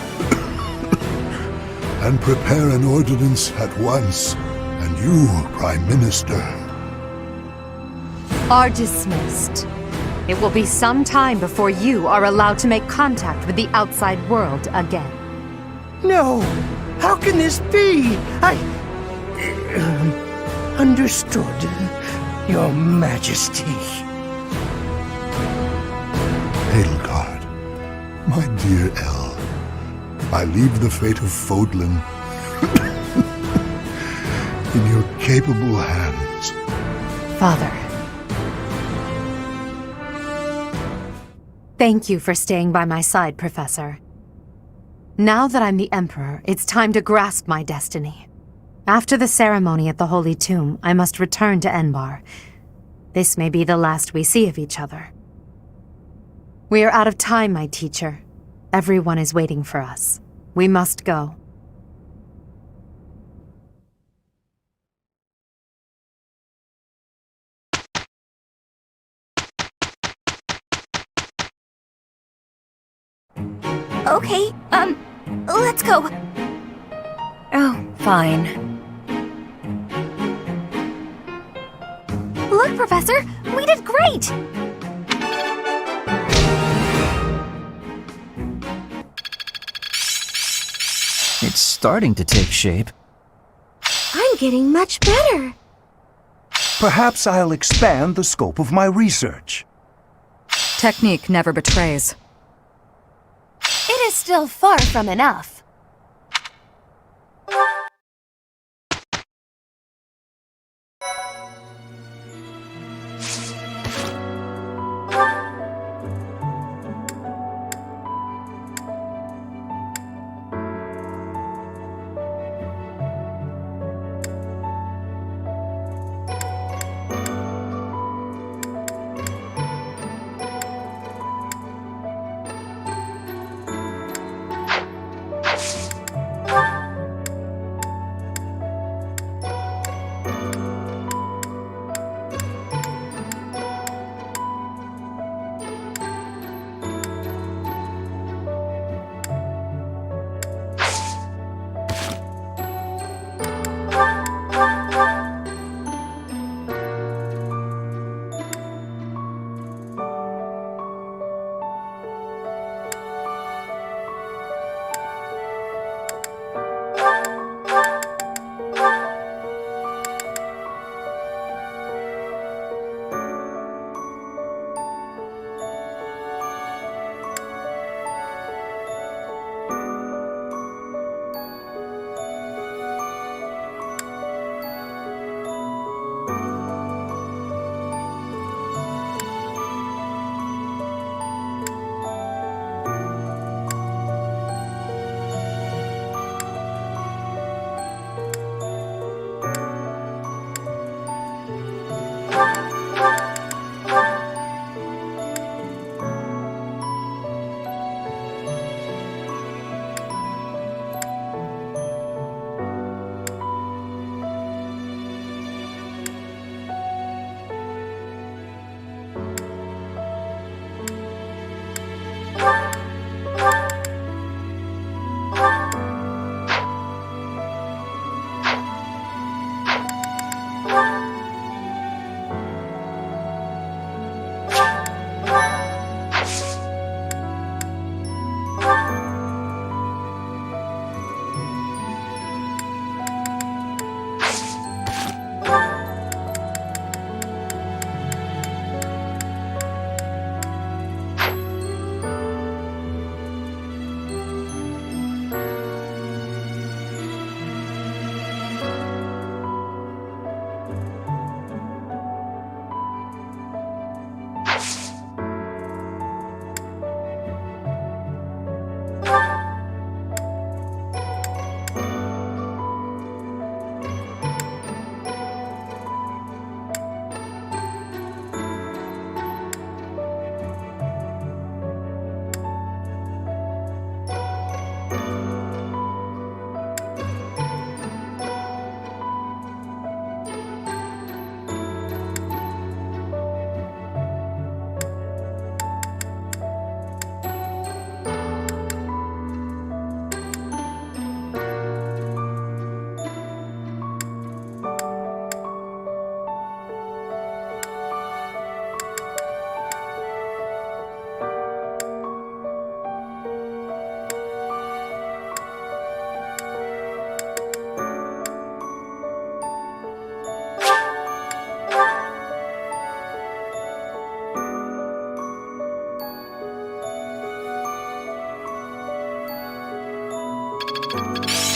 and prepare an ordinance at once. And you, Prime Minister, are dismissed. It will be some time before you are allowed to make contact with the outside world again. No! How can this be? Understood, Your Majesty. Edelgard, my dear El, I leave the fate of Fodlan in your capable hands. Father. Thank you for staying by my side, Professor. Now that I'm the Emperor, it's time to grasp my destiny. After the ceremony at the Holy Tomb, I must return to Enbarr. This may be the last we see of each other. We are out of time, my teacher. Everyone is waiting for us. We must go. Okay, let's go. Oh, fine. Look, Professor, we did great! It's starting to take shape. I'm getting much better. Perhaps I'll expand the scope of my research. Technique never betrays. It is still far from enough.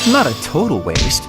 Not a total waste.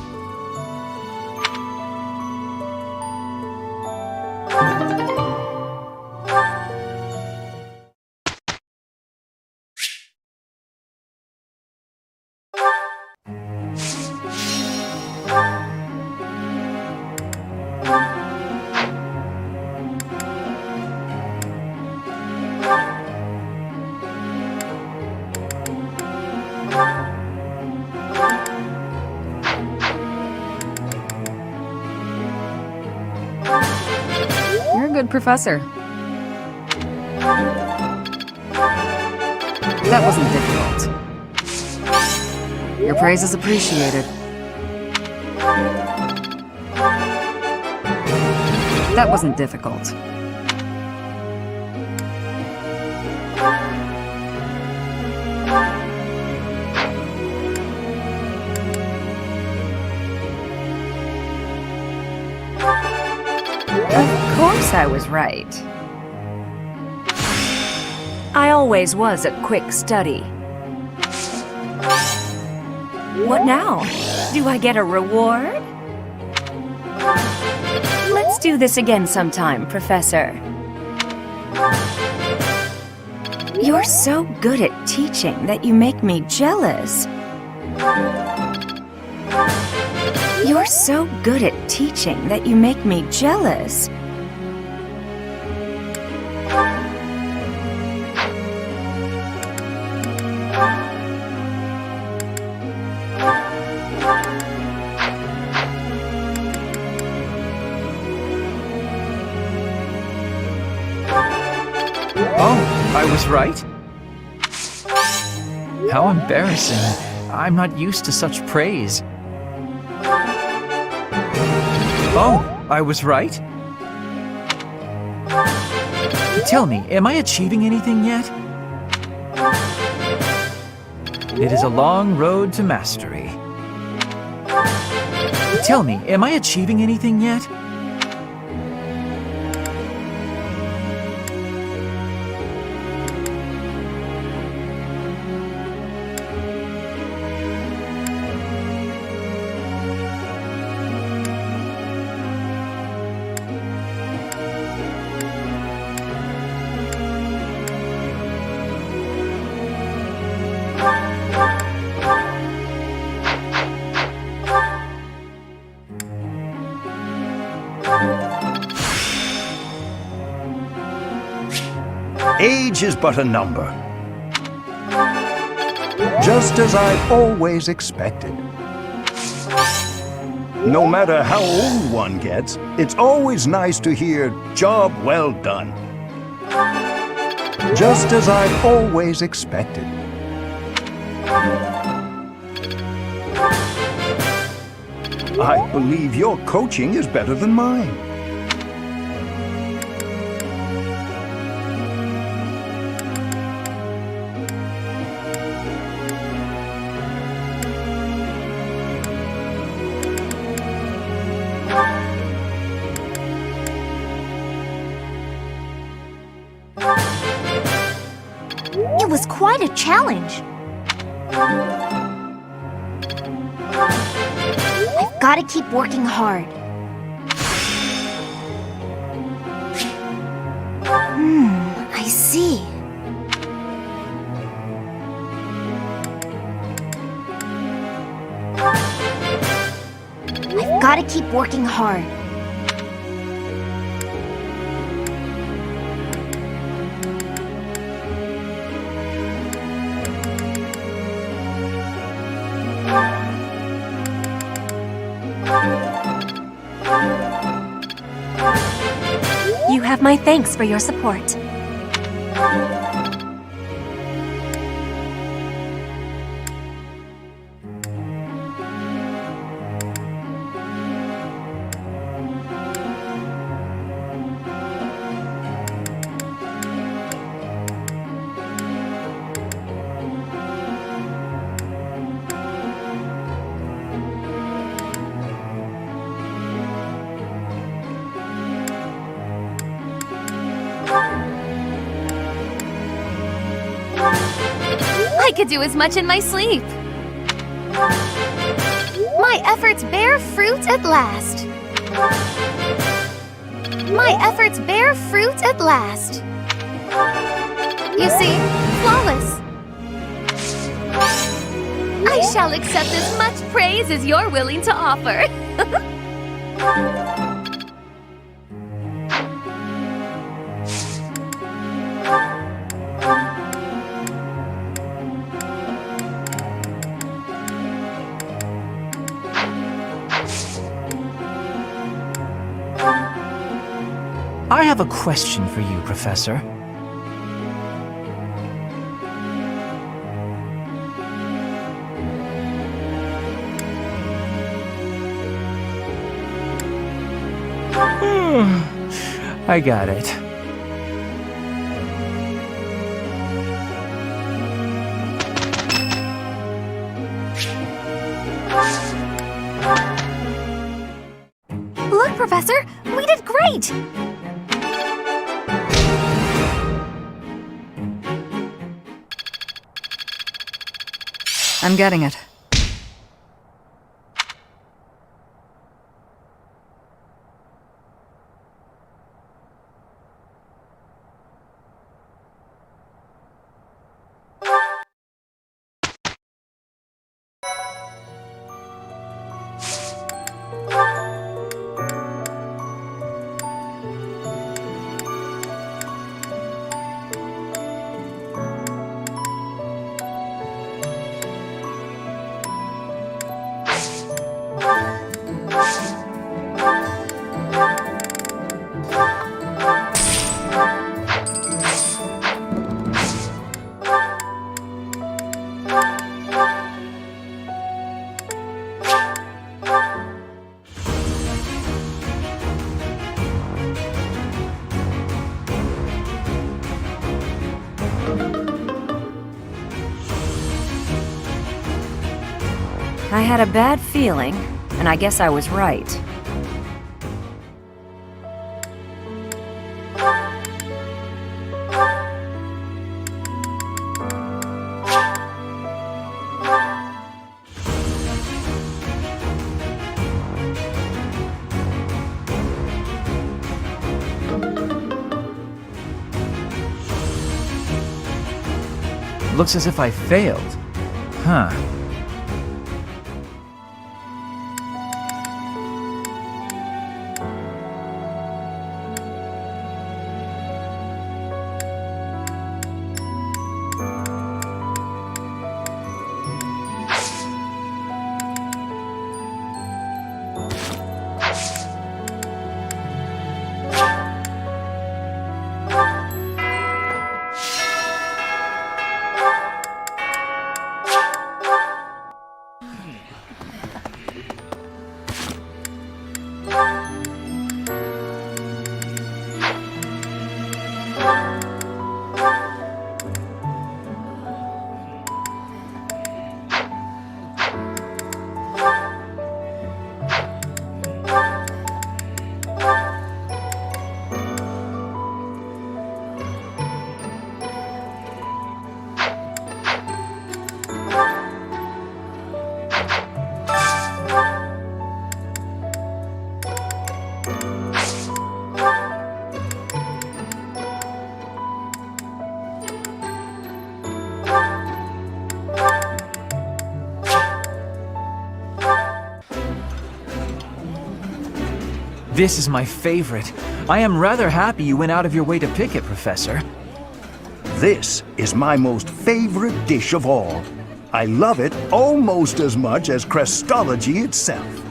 good professor. That wasn't difficult. Your praise is appreciated. That wasn't difficult. Of course I was right. I always was a quick study. What now? Do I get a reward? Let's do this again sometime, Professor. You're so good at teaching that you make me jealous. You're so good at teaching that you make me jealous. Oh, I was right? How embarrassing. I'm not used to such praise. Oh, I was right? Tell me, am I achieving anything yet? It is a long road to mastery. Tell me, am I achieving anything yet? Age is but a number. Just as I've always expected. No matter how old one gets, it's always nice to hear, "Job well done." Just as I've always expected. I believe your coaching is better than mine. It was quite a challenge. I've got to keep working hard. I see. I've got to keep working hard. You have my thanks for your support. I could do as much in my sleep. My efforts bear fruit at last. My efforts bear fruit at last. You see, flawless. I shall accept as much praise as you're willing to offer. I have have a question for you, Professor. I got it. Look, Professor! We did great! I'm getting it. I had a bad feeling, and I guess I was right. Looks as if I failed. Huh. This is my favorite. I am rather happy you went out of your way to pick it, Professor. This is my most favorite dish of all. I love it almost as much as Crestology itself.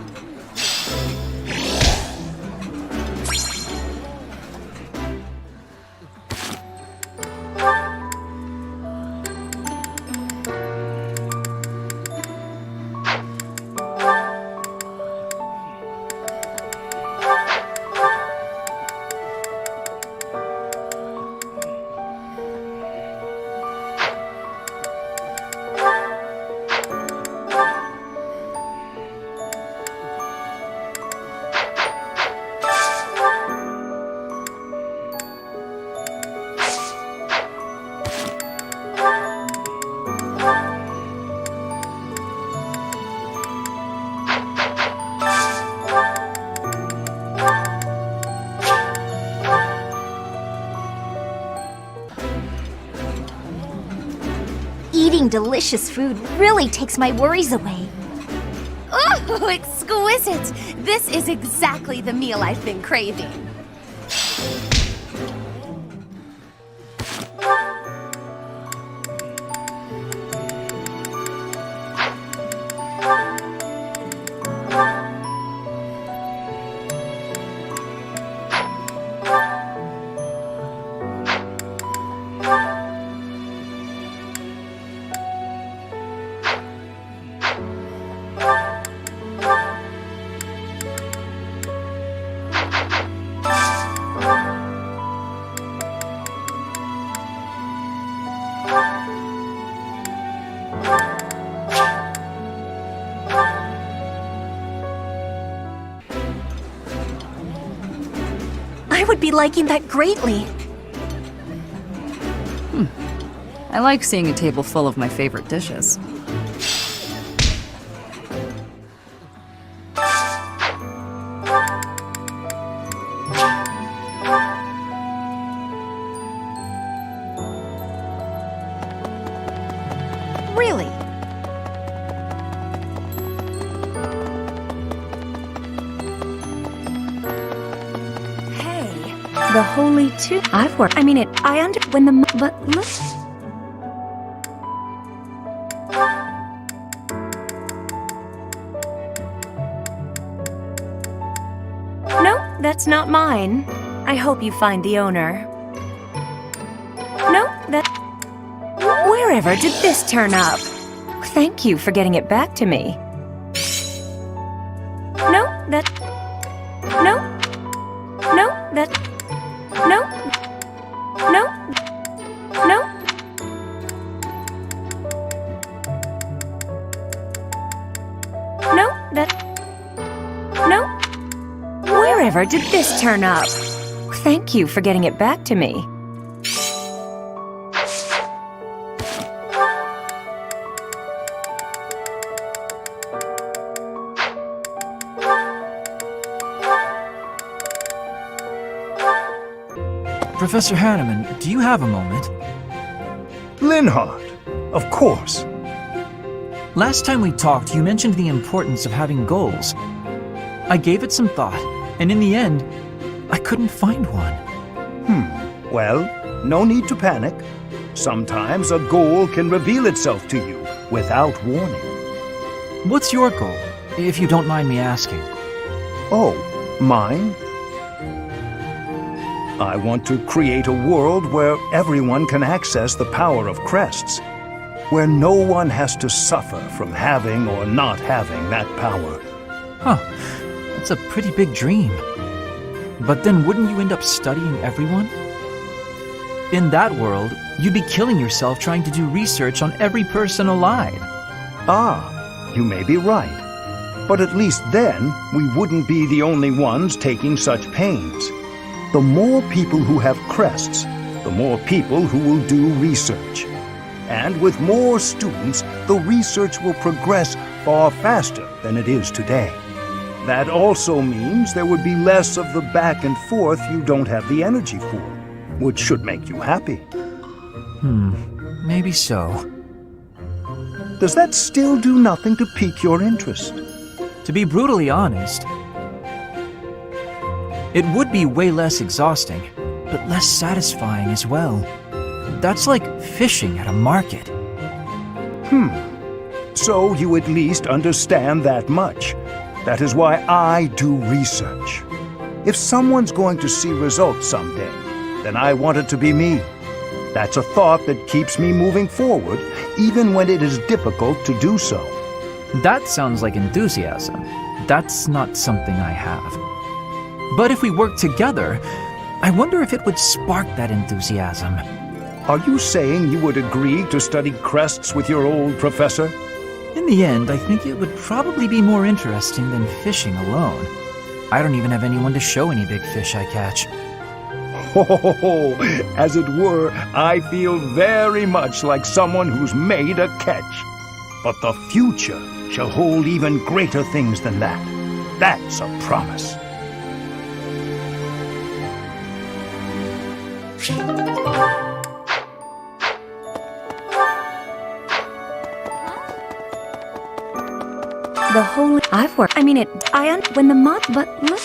Eating delicious food really takes my worries away. Oh, exquisite! This is exactly the meal I've been craving. would be liking that greatly. I like seeing a table full of my favorite dishes. Really? The Holy Tomb. I've worked. I mean it. I under. When the. But look. No, that's not mine. I hope you find the owner. No, that. Wherever did this turn up? Thank you for getting it back to me. No, that. No. No, that. No. No. No. No, that. No. Wherever did this turn up? Thank you for getting it back to me. Professor Hanneman, do you have a moment? Linhardt, of course. Last time we talked, you mentioned the importance of having goals. I gave it some thought, and in the end, I couldn't find one. Well, no need to panic. Sometimes a goal can reveal itself to you without warning. What's your goal, if you don't mind me asking? Oh, mine? I want to create a world where everyone can access the power of crests, where no one has to suffer from having or not having that power. Huh, that's a pretty big dream. But then wouldn't you end up studying everyone? In that world, you'd be killing yourself trying to do research on every person alive. Ah, you may be right. But at least then, we wouldn't be the only ones taking such pains. The more people who have crests, the more people who will do research. And with more students, the research will progress far faster than it is today. That also means there would be less of the back and forth you don't have the energy for, which should make you happy. Maybe so. Does that still do nothing to pique your interest? To be brutally honest, it would be way less exhausting, but less satisfying as well. That's like fishing at a market. So you at least understand that much. That is why I do research. If someone's going to see results someday, then I want it to be me. That's a thought that keeps me moving forward, even when it is difficult to do so. That sounds like enthusiasm. That's not something I have. But if we work together, I wonder if it would spark that enthusiasm. Are you saying you would agree to study crests with your old professor? In the end, I think it would probably be more interesting than fishing alone. I don't even have anyone to show any big fish I catch. As it were, I feel very much like someone who's made a catch. But the future shall hold even greater things than that. That's a promise. The Holy. I've worked. I mean it. When the mod. But look.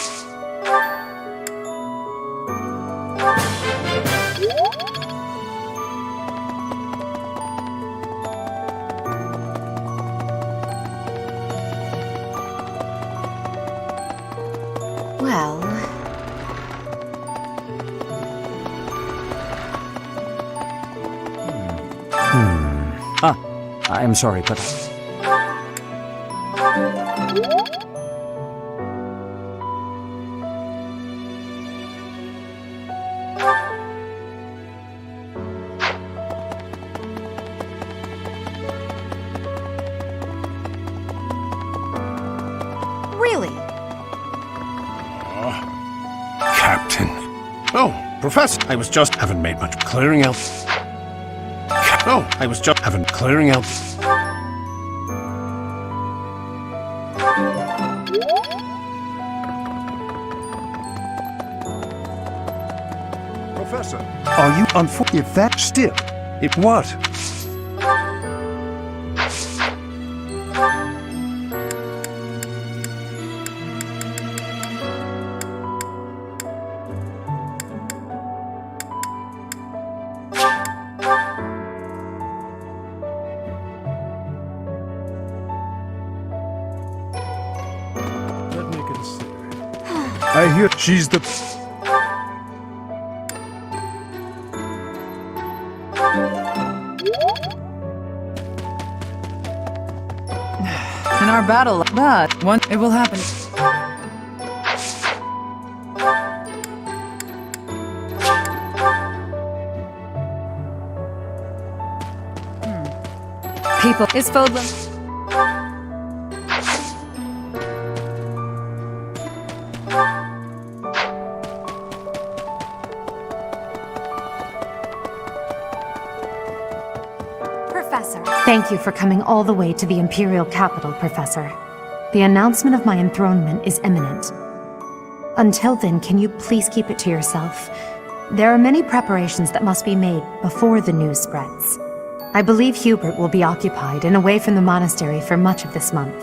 Well... I'm sorry, but... Really? Captain, Professor, I was just haven't made much clearing out. Oh, I was just haven't clearing out. Professor, are you if that still? If what? Let me consider. I hear she's the... In our battle, but it will happen. People is Fodlan. Professor. Thank you for coming all the way to the Imperial capital, Professor. The announcement of my enthronement is imminent. Until then, can you please keep it to yourself? There are many preparations that must be made before the news spreads. I believe Hubert will be occupied and away from the monastery for much of this month.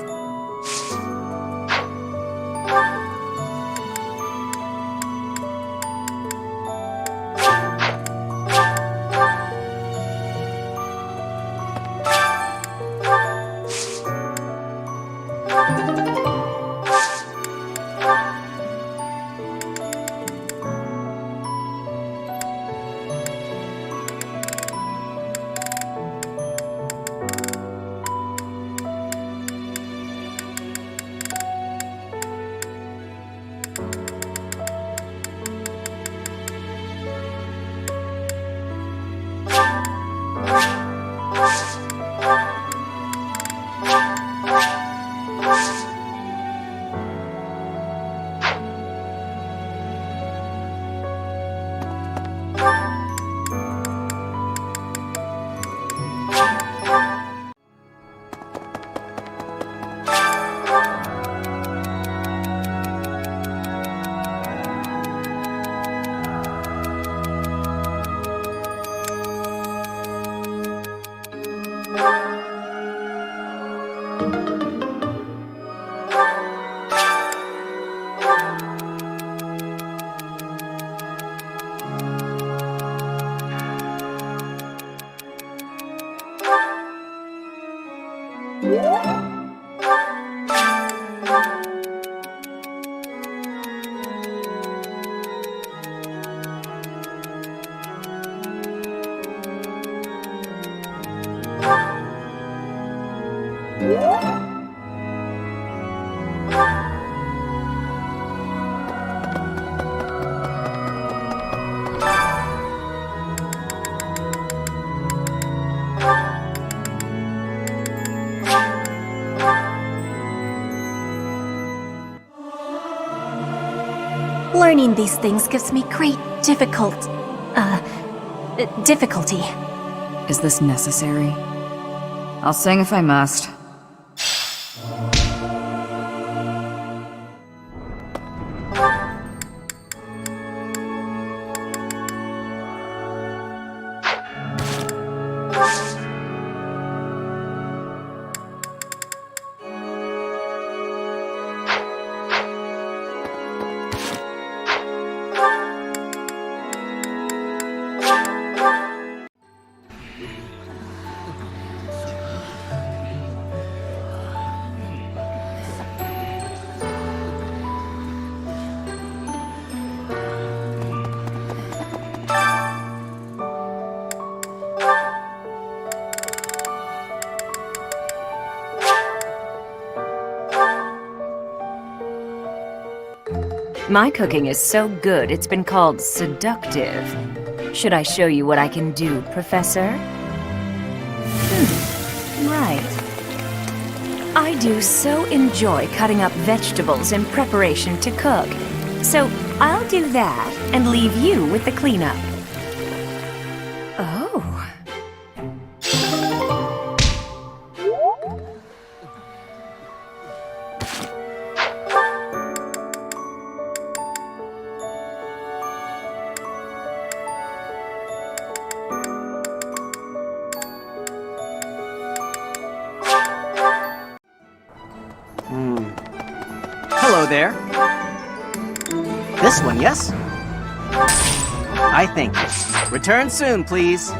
Learning these things gives me great difficulty. Is this necessary? I'll sing if I must. My cooking is so good, it's been called seductive. Should I show you what I can do, Professor? Right. I do so enjoy cutting up vegetables in preparation to cook. So, I'll do that and leave you with the cleanup. Oh. Hello there. This one, yes? I thank you. Return soon, please.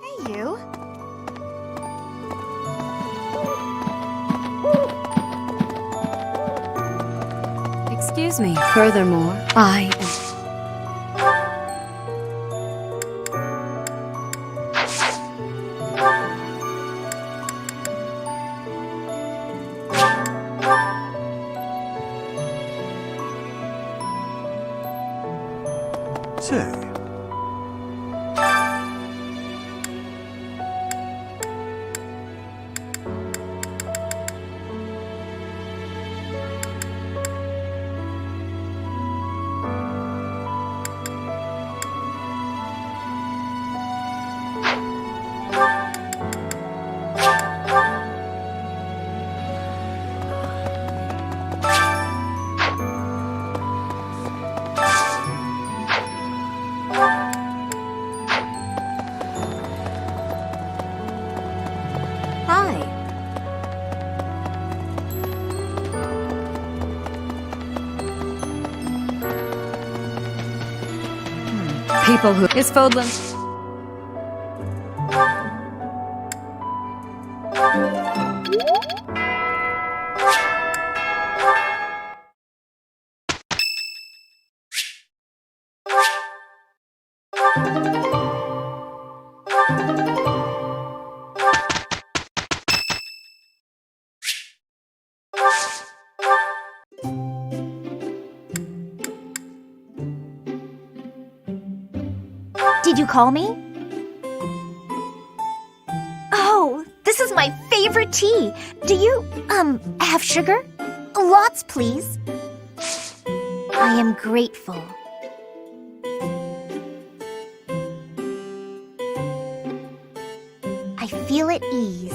Hey, you. Excuse me. Furthermore, I am... Say. Hi. People who... Is Fodlan... Did you call me? Oh, this is my favorite tea. Do you, have sugar? Lots, please. I am grateful. I feel at ease.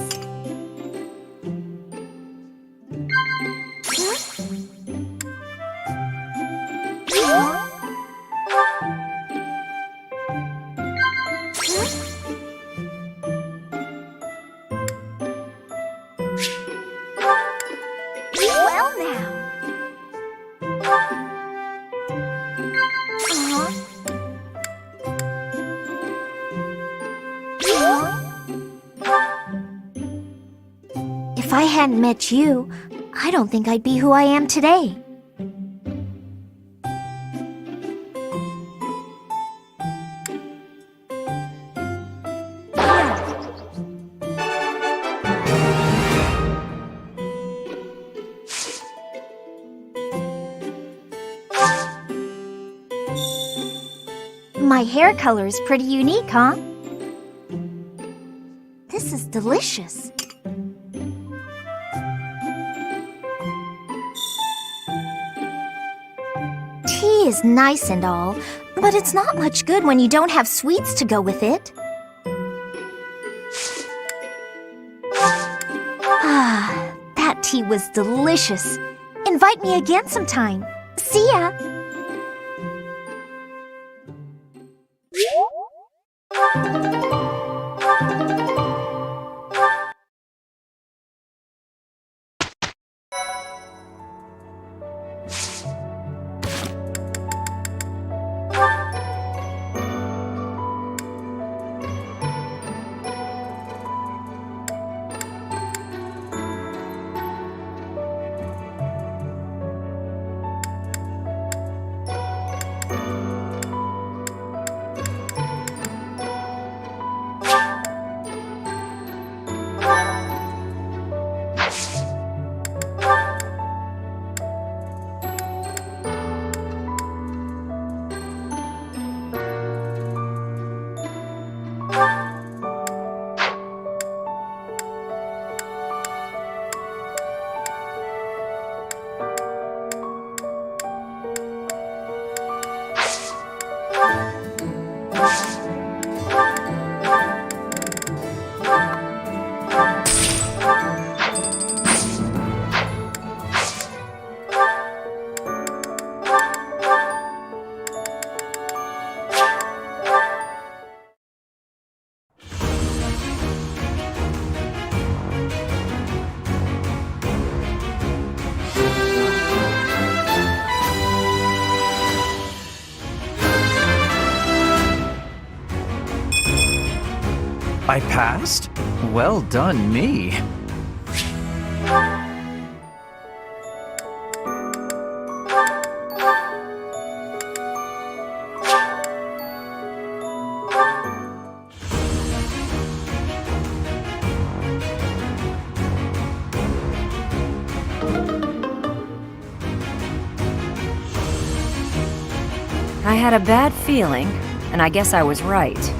Well now. If I hadn't met you, I don't think I'd be who I am today. My hair color is pretty unique, huh? This is delicious. Tea is nice and all, but it's not much good when you don't have sweets to go with it. Ah, that tea was delicious. Invite me again sometime. See ya! I passed? Well done, me. I had a bad feeling, and I guess I was right.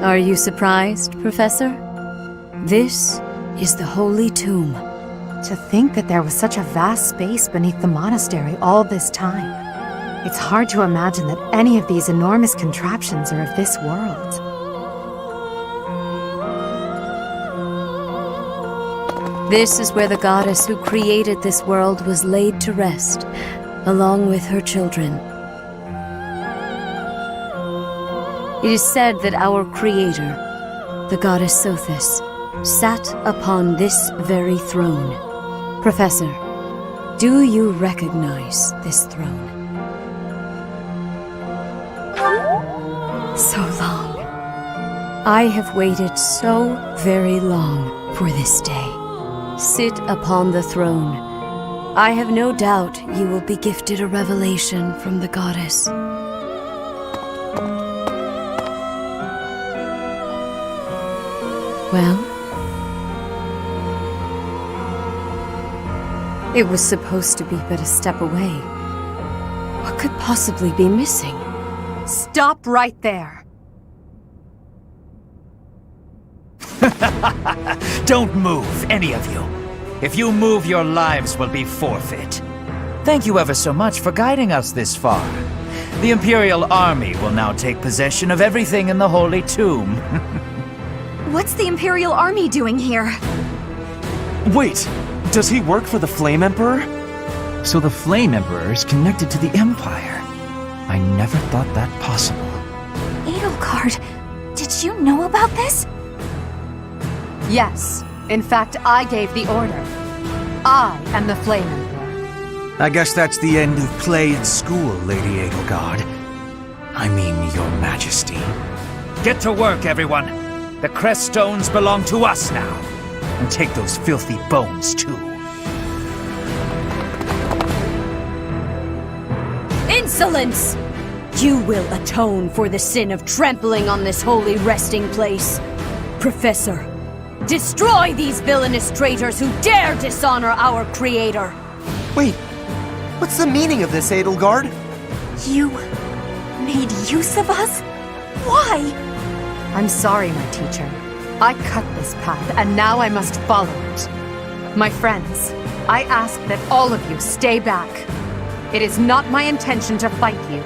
Are you surprised, Professor? This is the Holy Tomb. To think that there was such a vast space beneath the monastery all this time. It's hard to imagine that any of these enormous contraptions are of this world. This is where the goddess who created this world was laid to rest, along with her children. It is said that our creator, the goddess Sothis, sat upon this very throne. Professor, do you recognize this throne? So long. I have waited so very long for this day. Sit upon the throne. I have no doubt you will be gifted a revelation from the goddess. Well? It was supposed to be but a step away. What could possibly be missing? Stop right there! Don't move, any of you. If you move, your lives will be forfeit. Thank you ever so much for guiding us this far. The Imperial Army will now take possession of everything in the Holy Tomb. What's the Imperial Army doing here? Wait, does he work for the Flame Emperor? So the Flame Emperor is connected to the Empire. I never thought that possible. Edelgard, did you know about this? Yes. In fact, I gave the order. I am the Flame Emperor. I guess that's the end of play at school, Lady Edelgard. I mean, Your Majesty. Get to work, everyone. The crest stones belong to us now. And take those filthy bones, too. Insolence! You will atone for the sin of trampling on this holy resting place. Professor, destroy these villainous traitors who dare dishonor our creator! Wait, what's the meaning of this, Edelgard? You made use of us? Why? I'm sorry, my teacher. I cut this path, and now I must follow it. My friends, I ask that all of you stay back. It is not my intention to fight you.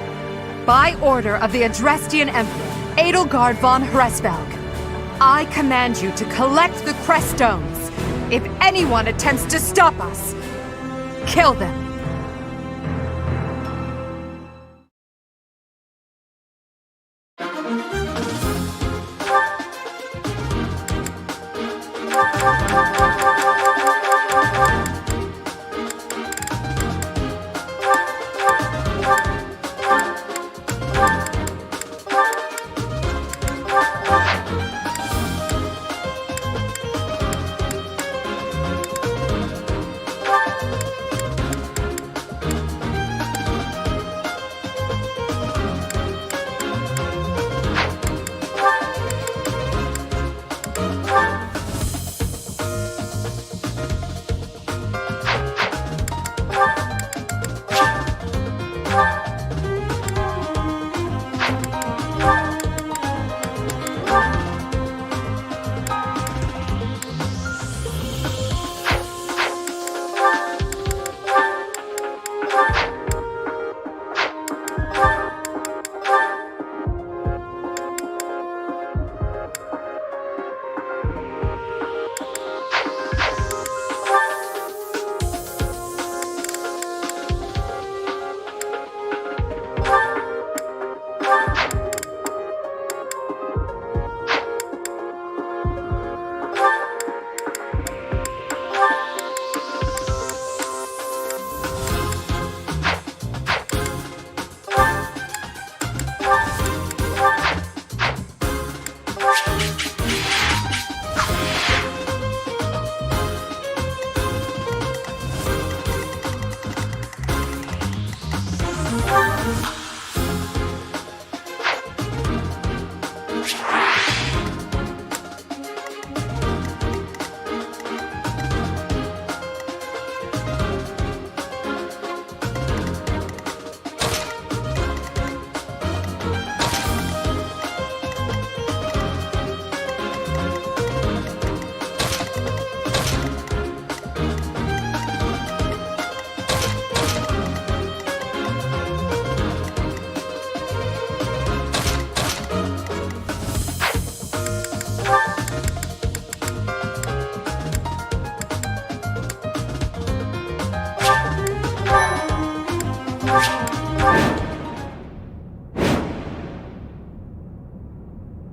By order of the Adrestian Emperor, Edelgard von Hresvelg, I command you to collect the crest stones. If anyone attempts to stop us, kill them.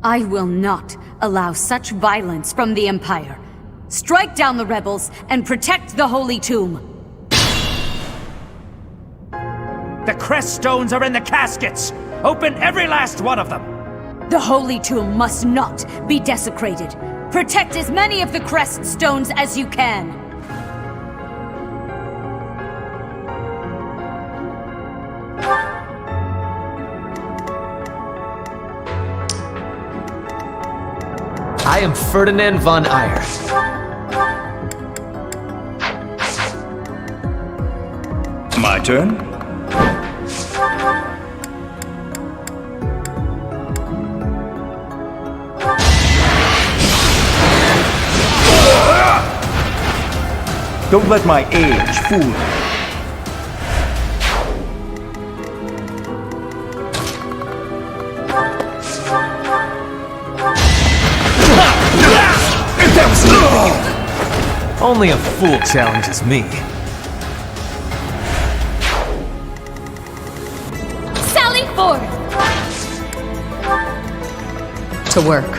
I will not allow such violence from the Empire. Strike down the rebels and protect the Holy Tomb. The crest stones are in the caskets! Open every last one of them! The Holy Tomb must not be desecrated. Protect as many of the crest stones as you can. I am Ferdinand von Eyre. My turn? Don't let my age fool you. Only a fool challenges me. Sally forth! To work.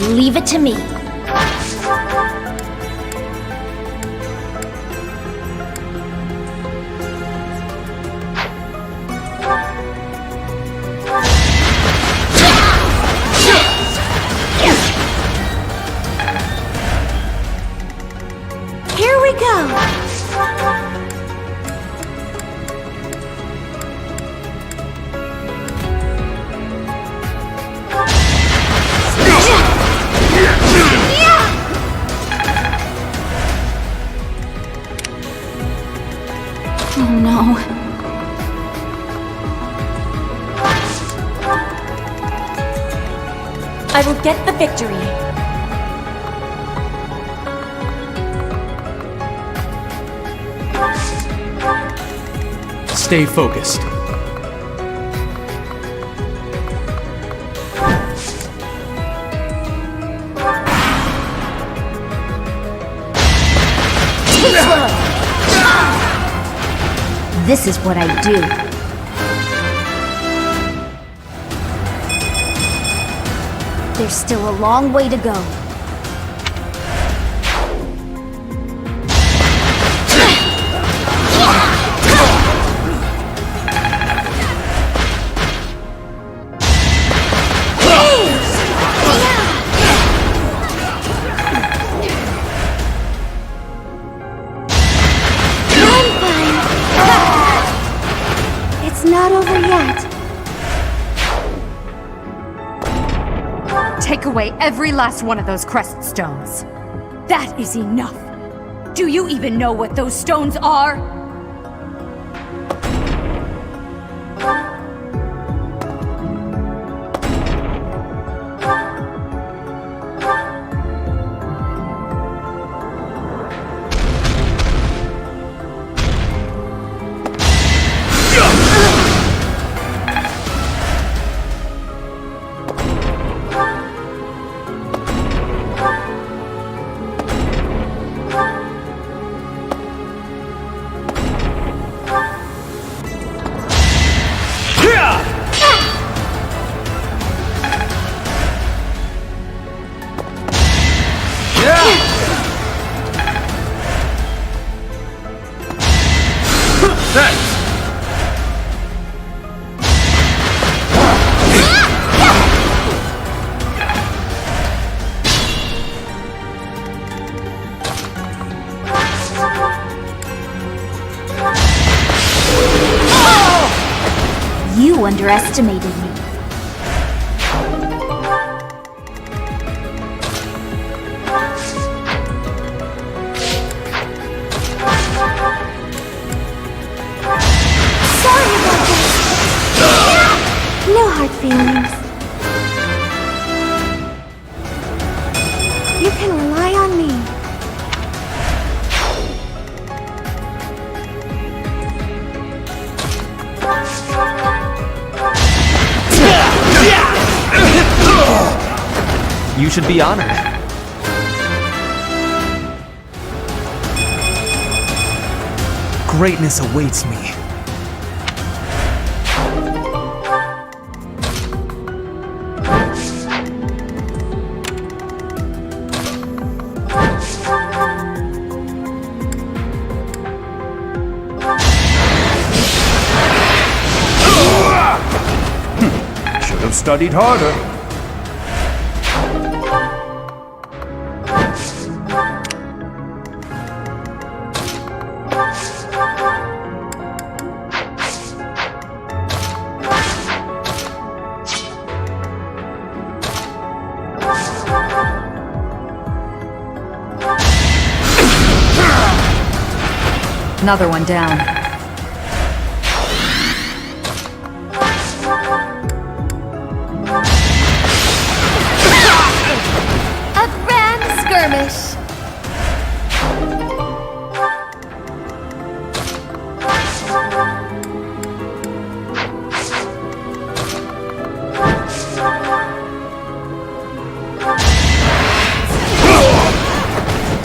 Leave it to me. Here we go! Oh no. I will get the victory. Stay focused. This is what I do. There's still a long way to go. It's not over yet. Take away every last one of those crest stones. That is enough. Do you even know what those stones are? You underestimated me. Sorry about this. No hard feelings. You can rely on me. You should be honored. Greatness awaits me. have studied harder. Another one down. A grand skirmish.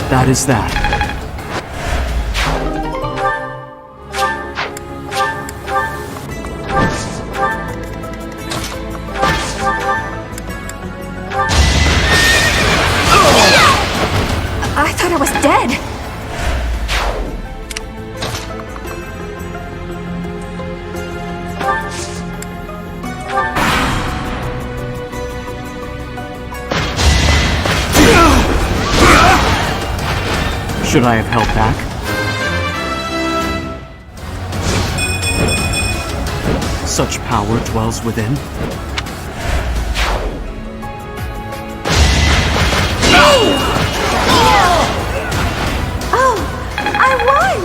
That is that. I thought I was dead. Should I have held back? Such power dwells within. Oh, I won!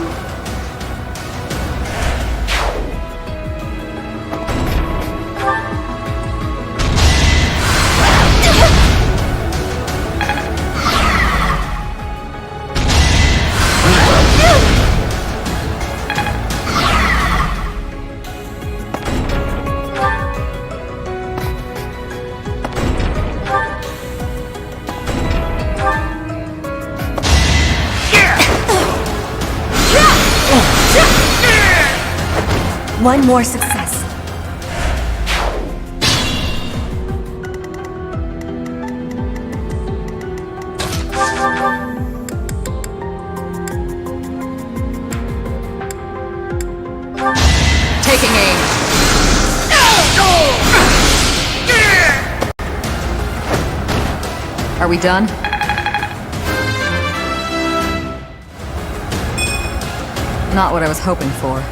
One more success. Taking aim. Are we done? Not what I was hoping for.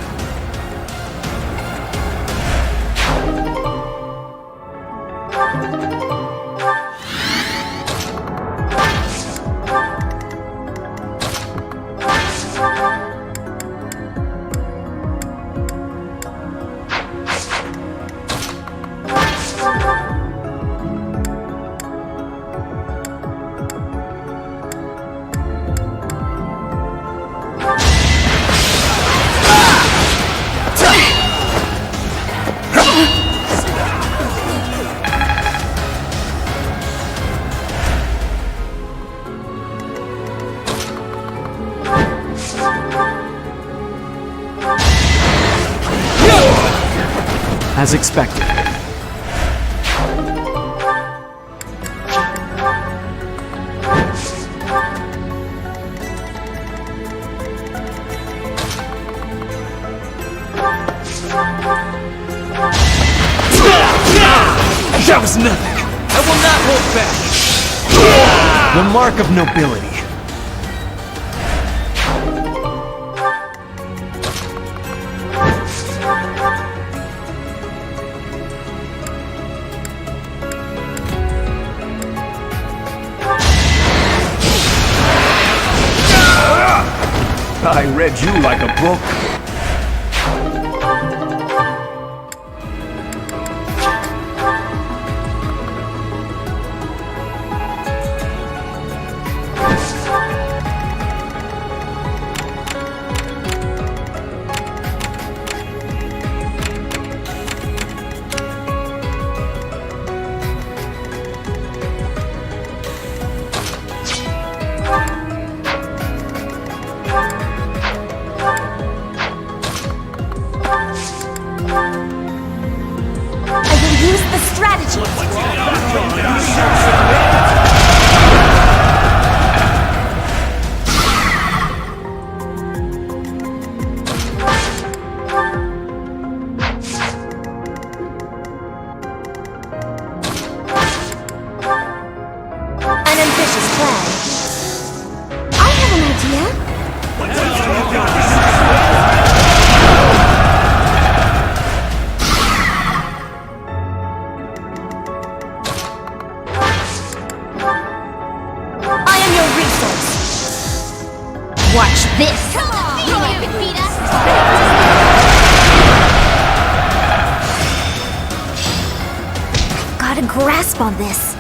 As expected. That was nothing. I will not hold back. The mark of nobility. I read you like a book. a grasp on this.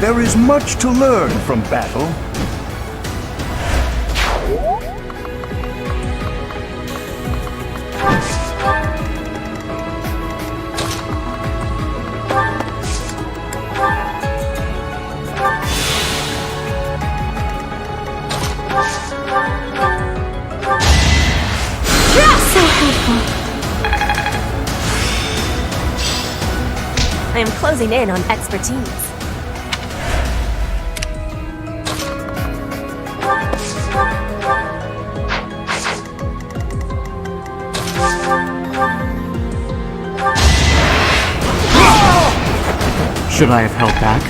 There is much to learn from battle. So helpful. I am closing in on expertise. Should I have held back?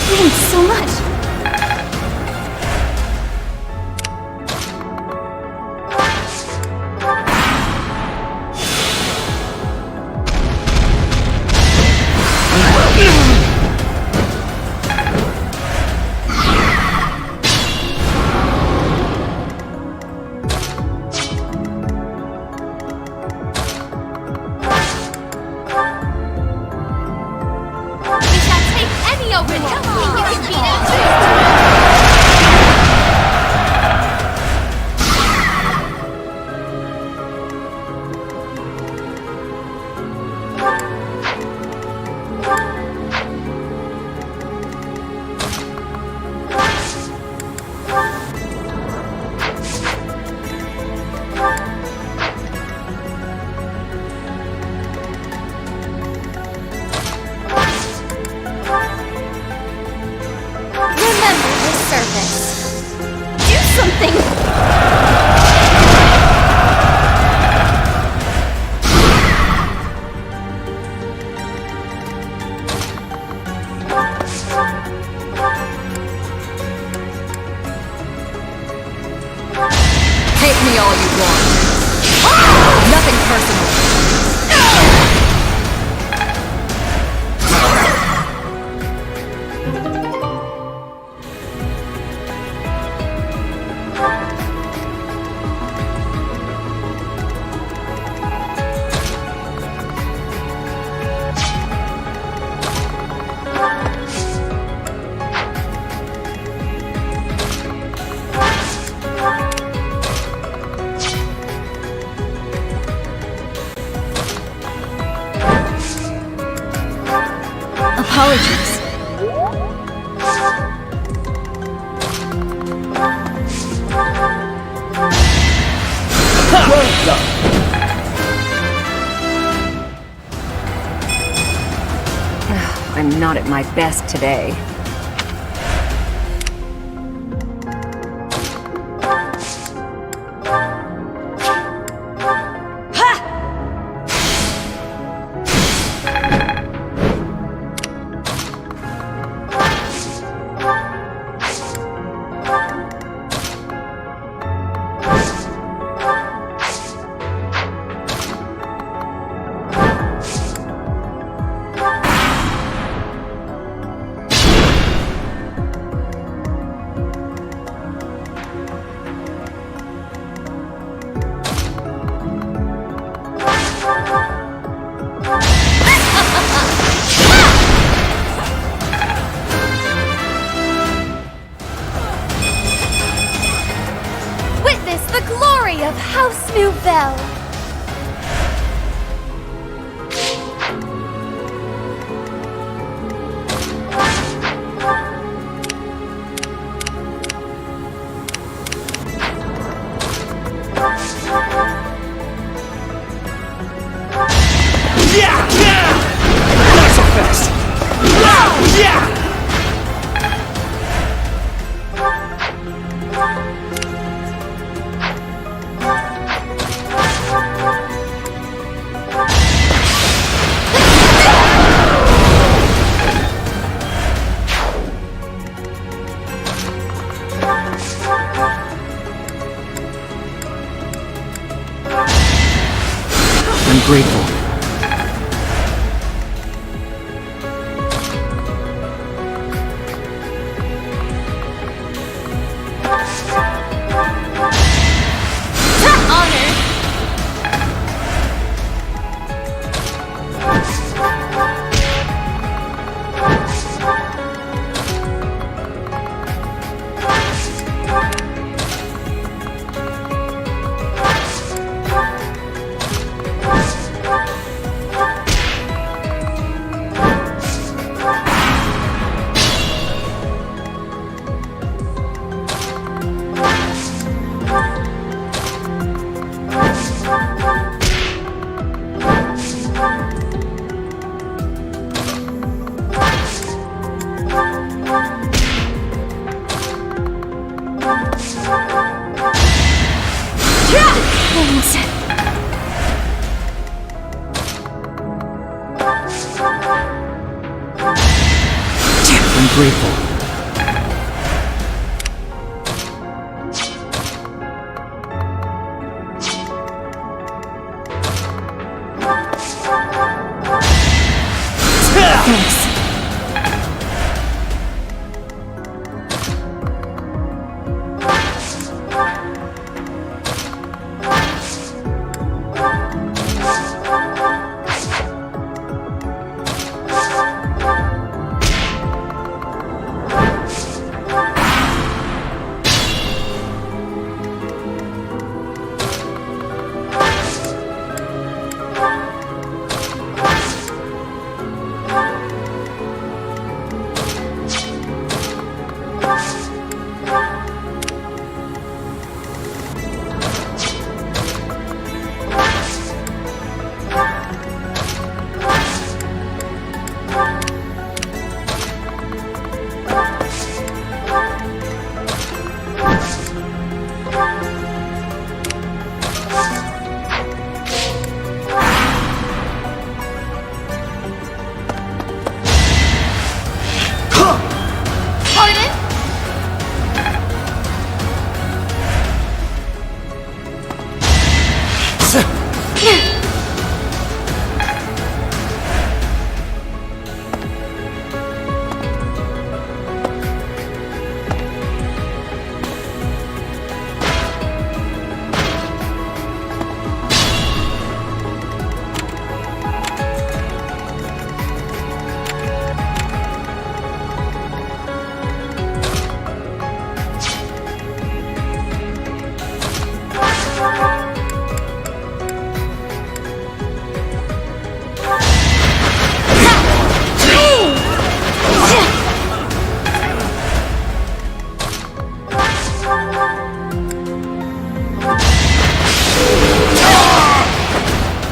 Thanks so much. Hate me all you want. Nothing personal. Apologies. I'm not at my best today. House Nouvelle! Not so fast! Yeah! I'm grateful. I'm grateful. Thanks.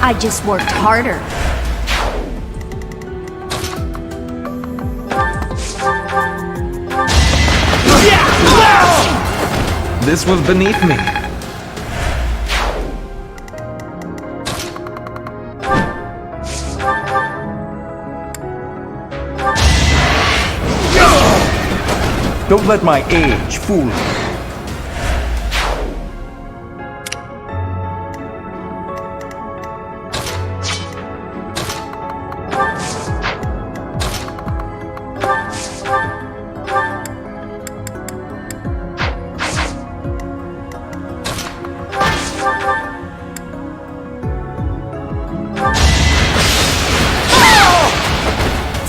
I just worked harder. This was beneath me. Don't let my age fool you.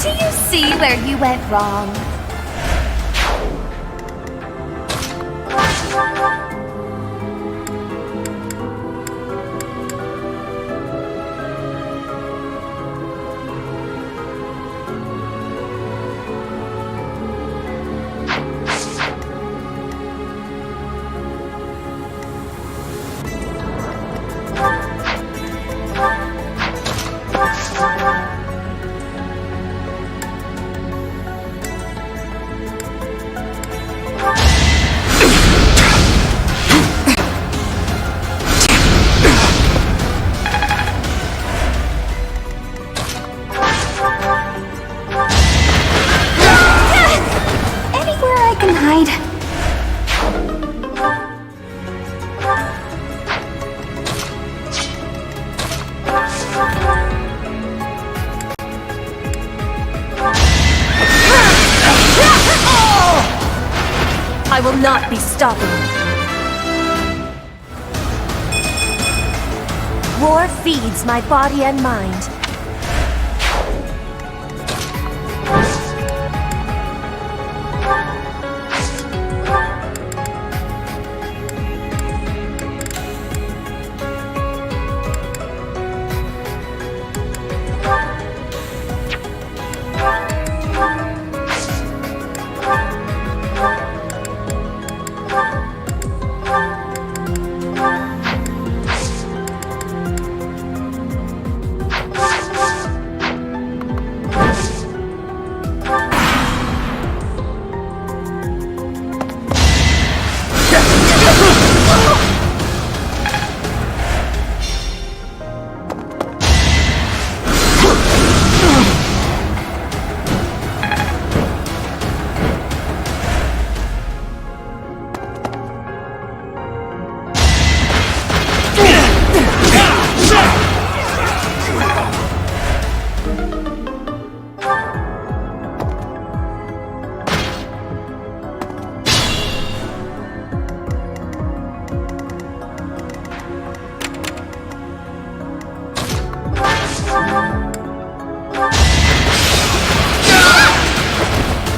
Do you see where you went wrong? will not be stopping. War feeds my body and mind.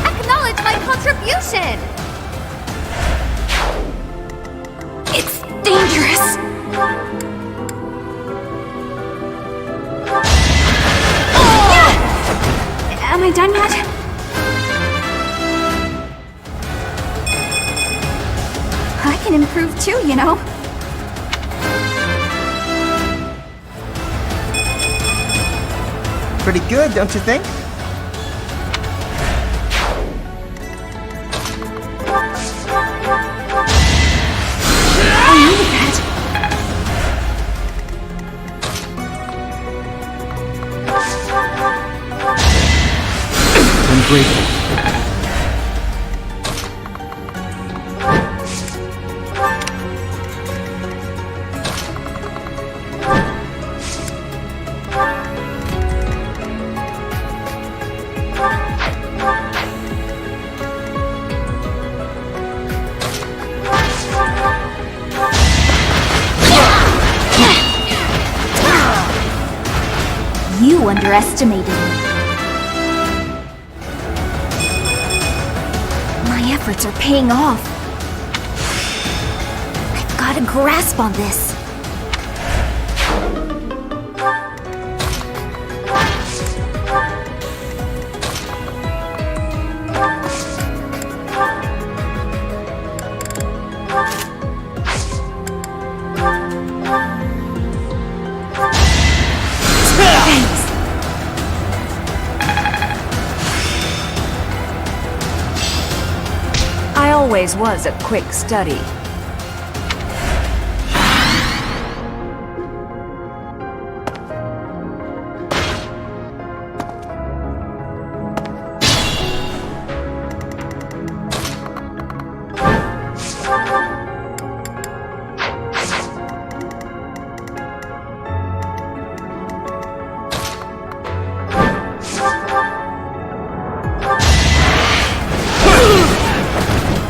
Acknowledge my contribution! It's dangerous. Am I done yet? I can improve too, you know. Pretty good, don't you think? I needed that. I'm grateful. You underestimated me. My efforts are paying off. I've got a grasp on this. I always was a quick study.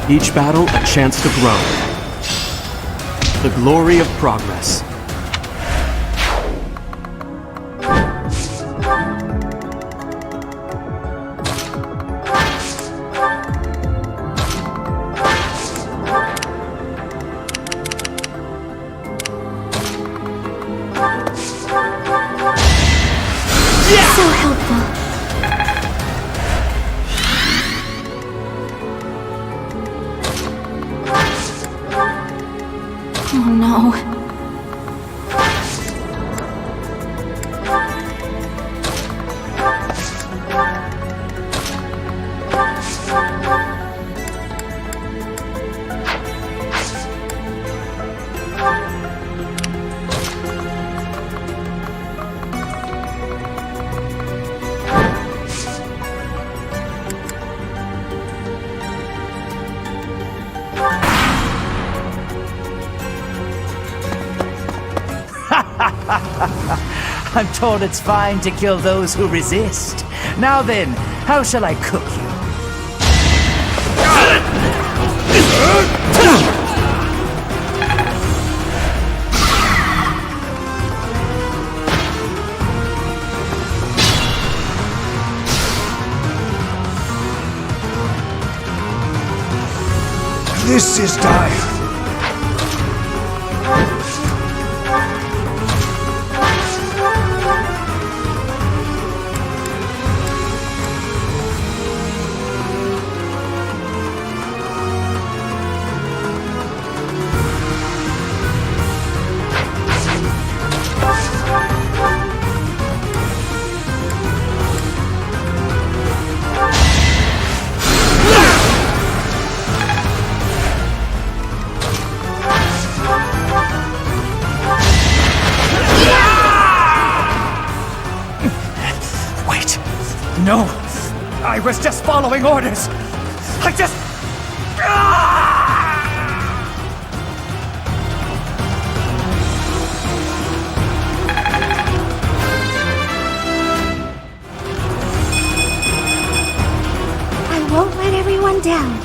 Each battle a chance to grow. The glory of progress. So helpful. Oh no. I'm told it's fine to kill those who resist. Now then, how shall I cook you? This is dire. No! I was just following orders! I just... I won't let everyone down.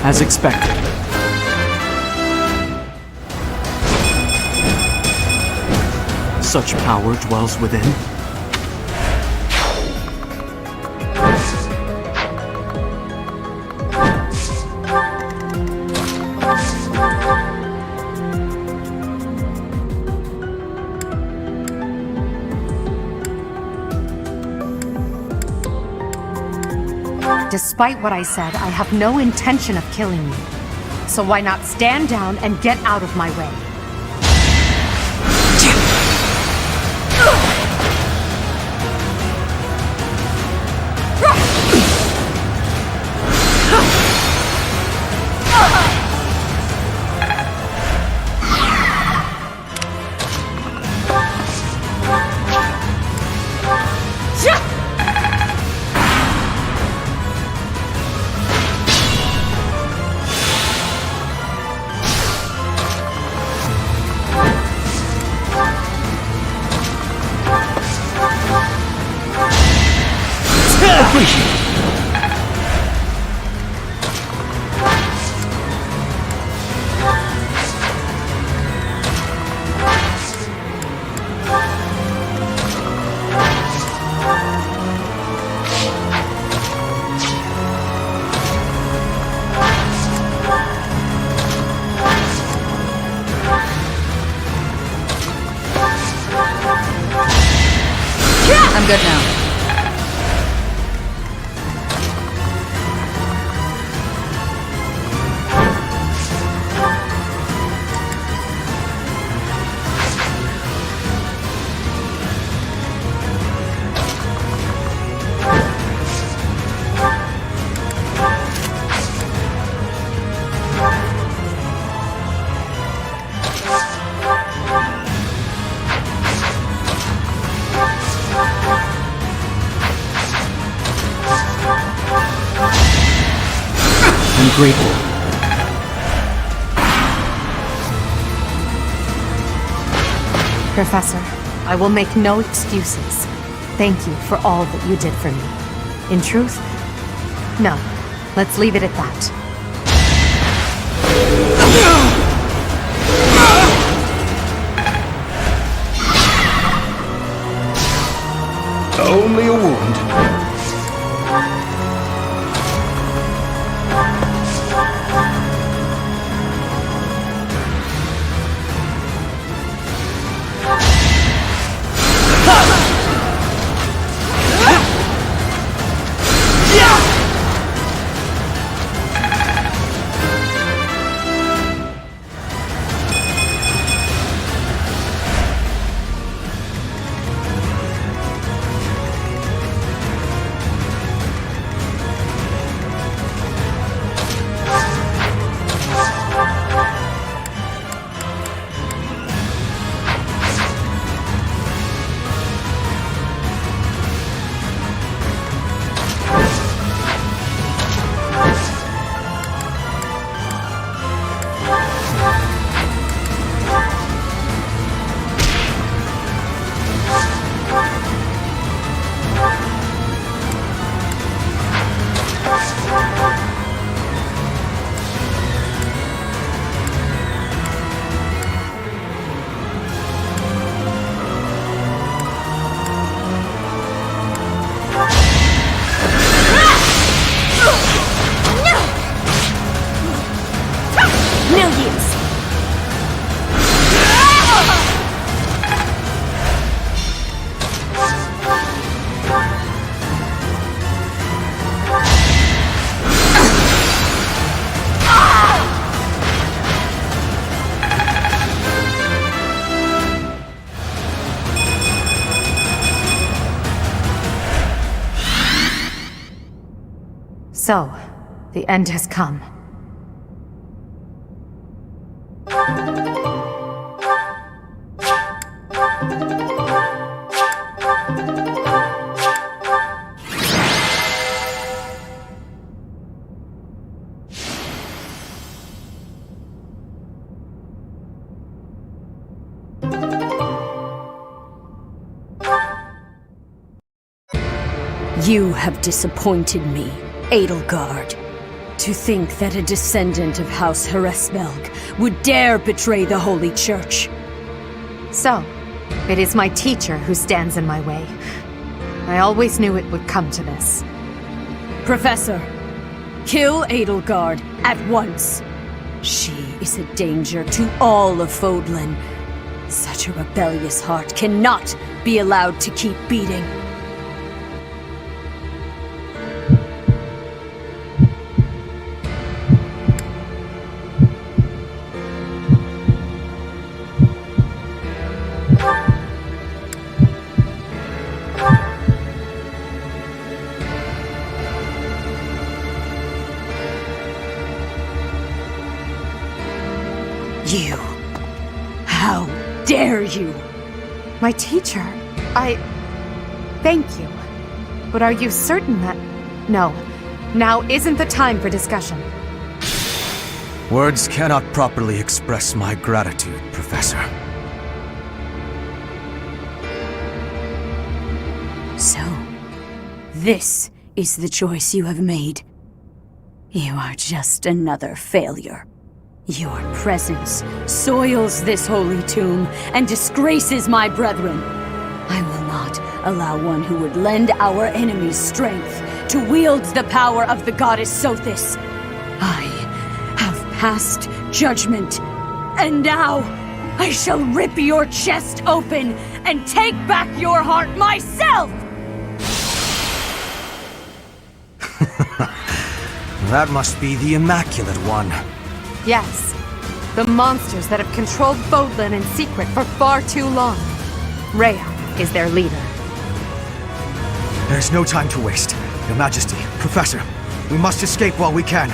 As expected. Such power dwells within. Despite what I said, I have no intention of killing you. So why not stand down and get out of my way? I'm good now. Grateful. Professor, I will make no excuses. Thank you for all that you did for me. In truth, no. Let's leave it at that. Only a wound. So, the end has come. You have disappointed me, Edelgard. To think that a descendant of House Hresvelg would dare betray the Holy Church. So, it is my teacher who stands in my way. I always knew it would come to this. Professor, kill Edelgard at once. She is a danger to all of Fodlan. Such a rebellious heart cannot be allowed to keep beating. You. How dare you? My teacher, thank you. But are you certain that... No. Now isn't the time for discussion. Words cannot properly express my gratitude, Professor. So, this is the choice you have made. You are just another failure. Your presence soils this holy tomb and disgraces my brethren. I will not allow one who would lend our enemies strength to wield the power of the goddess Sothis. I have passed judgment, and now I shall rip your chest open and take back your heart myself! That must be the Immaculate One. Yes. The monsters that have controlled Fodlan in secret for far too long. Rhea is their leader. There's no time to waste. Your Majesty, Professor, we must escape while we can.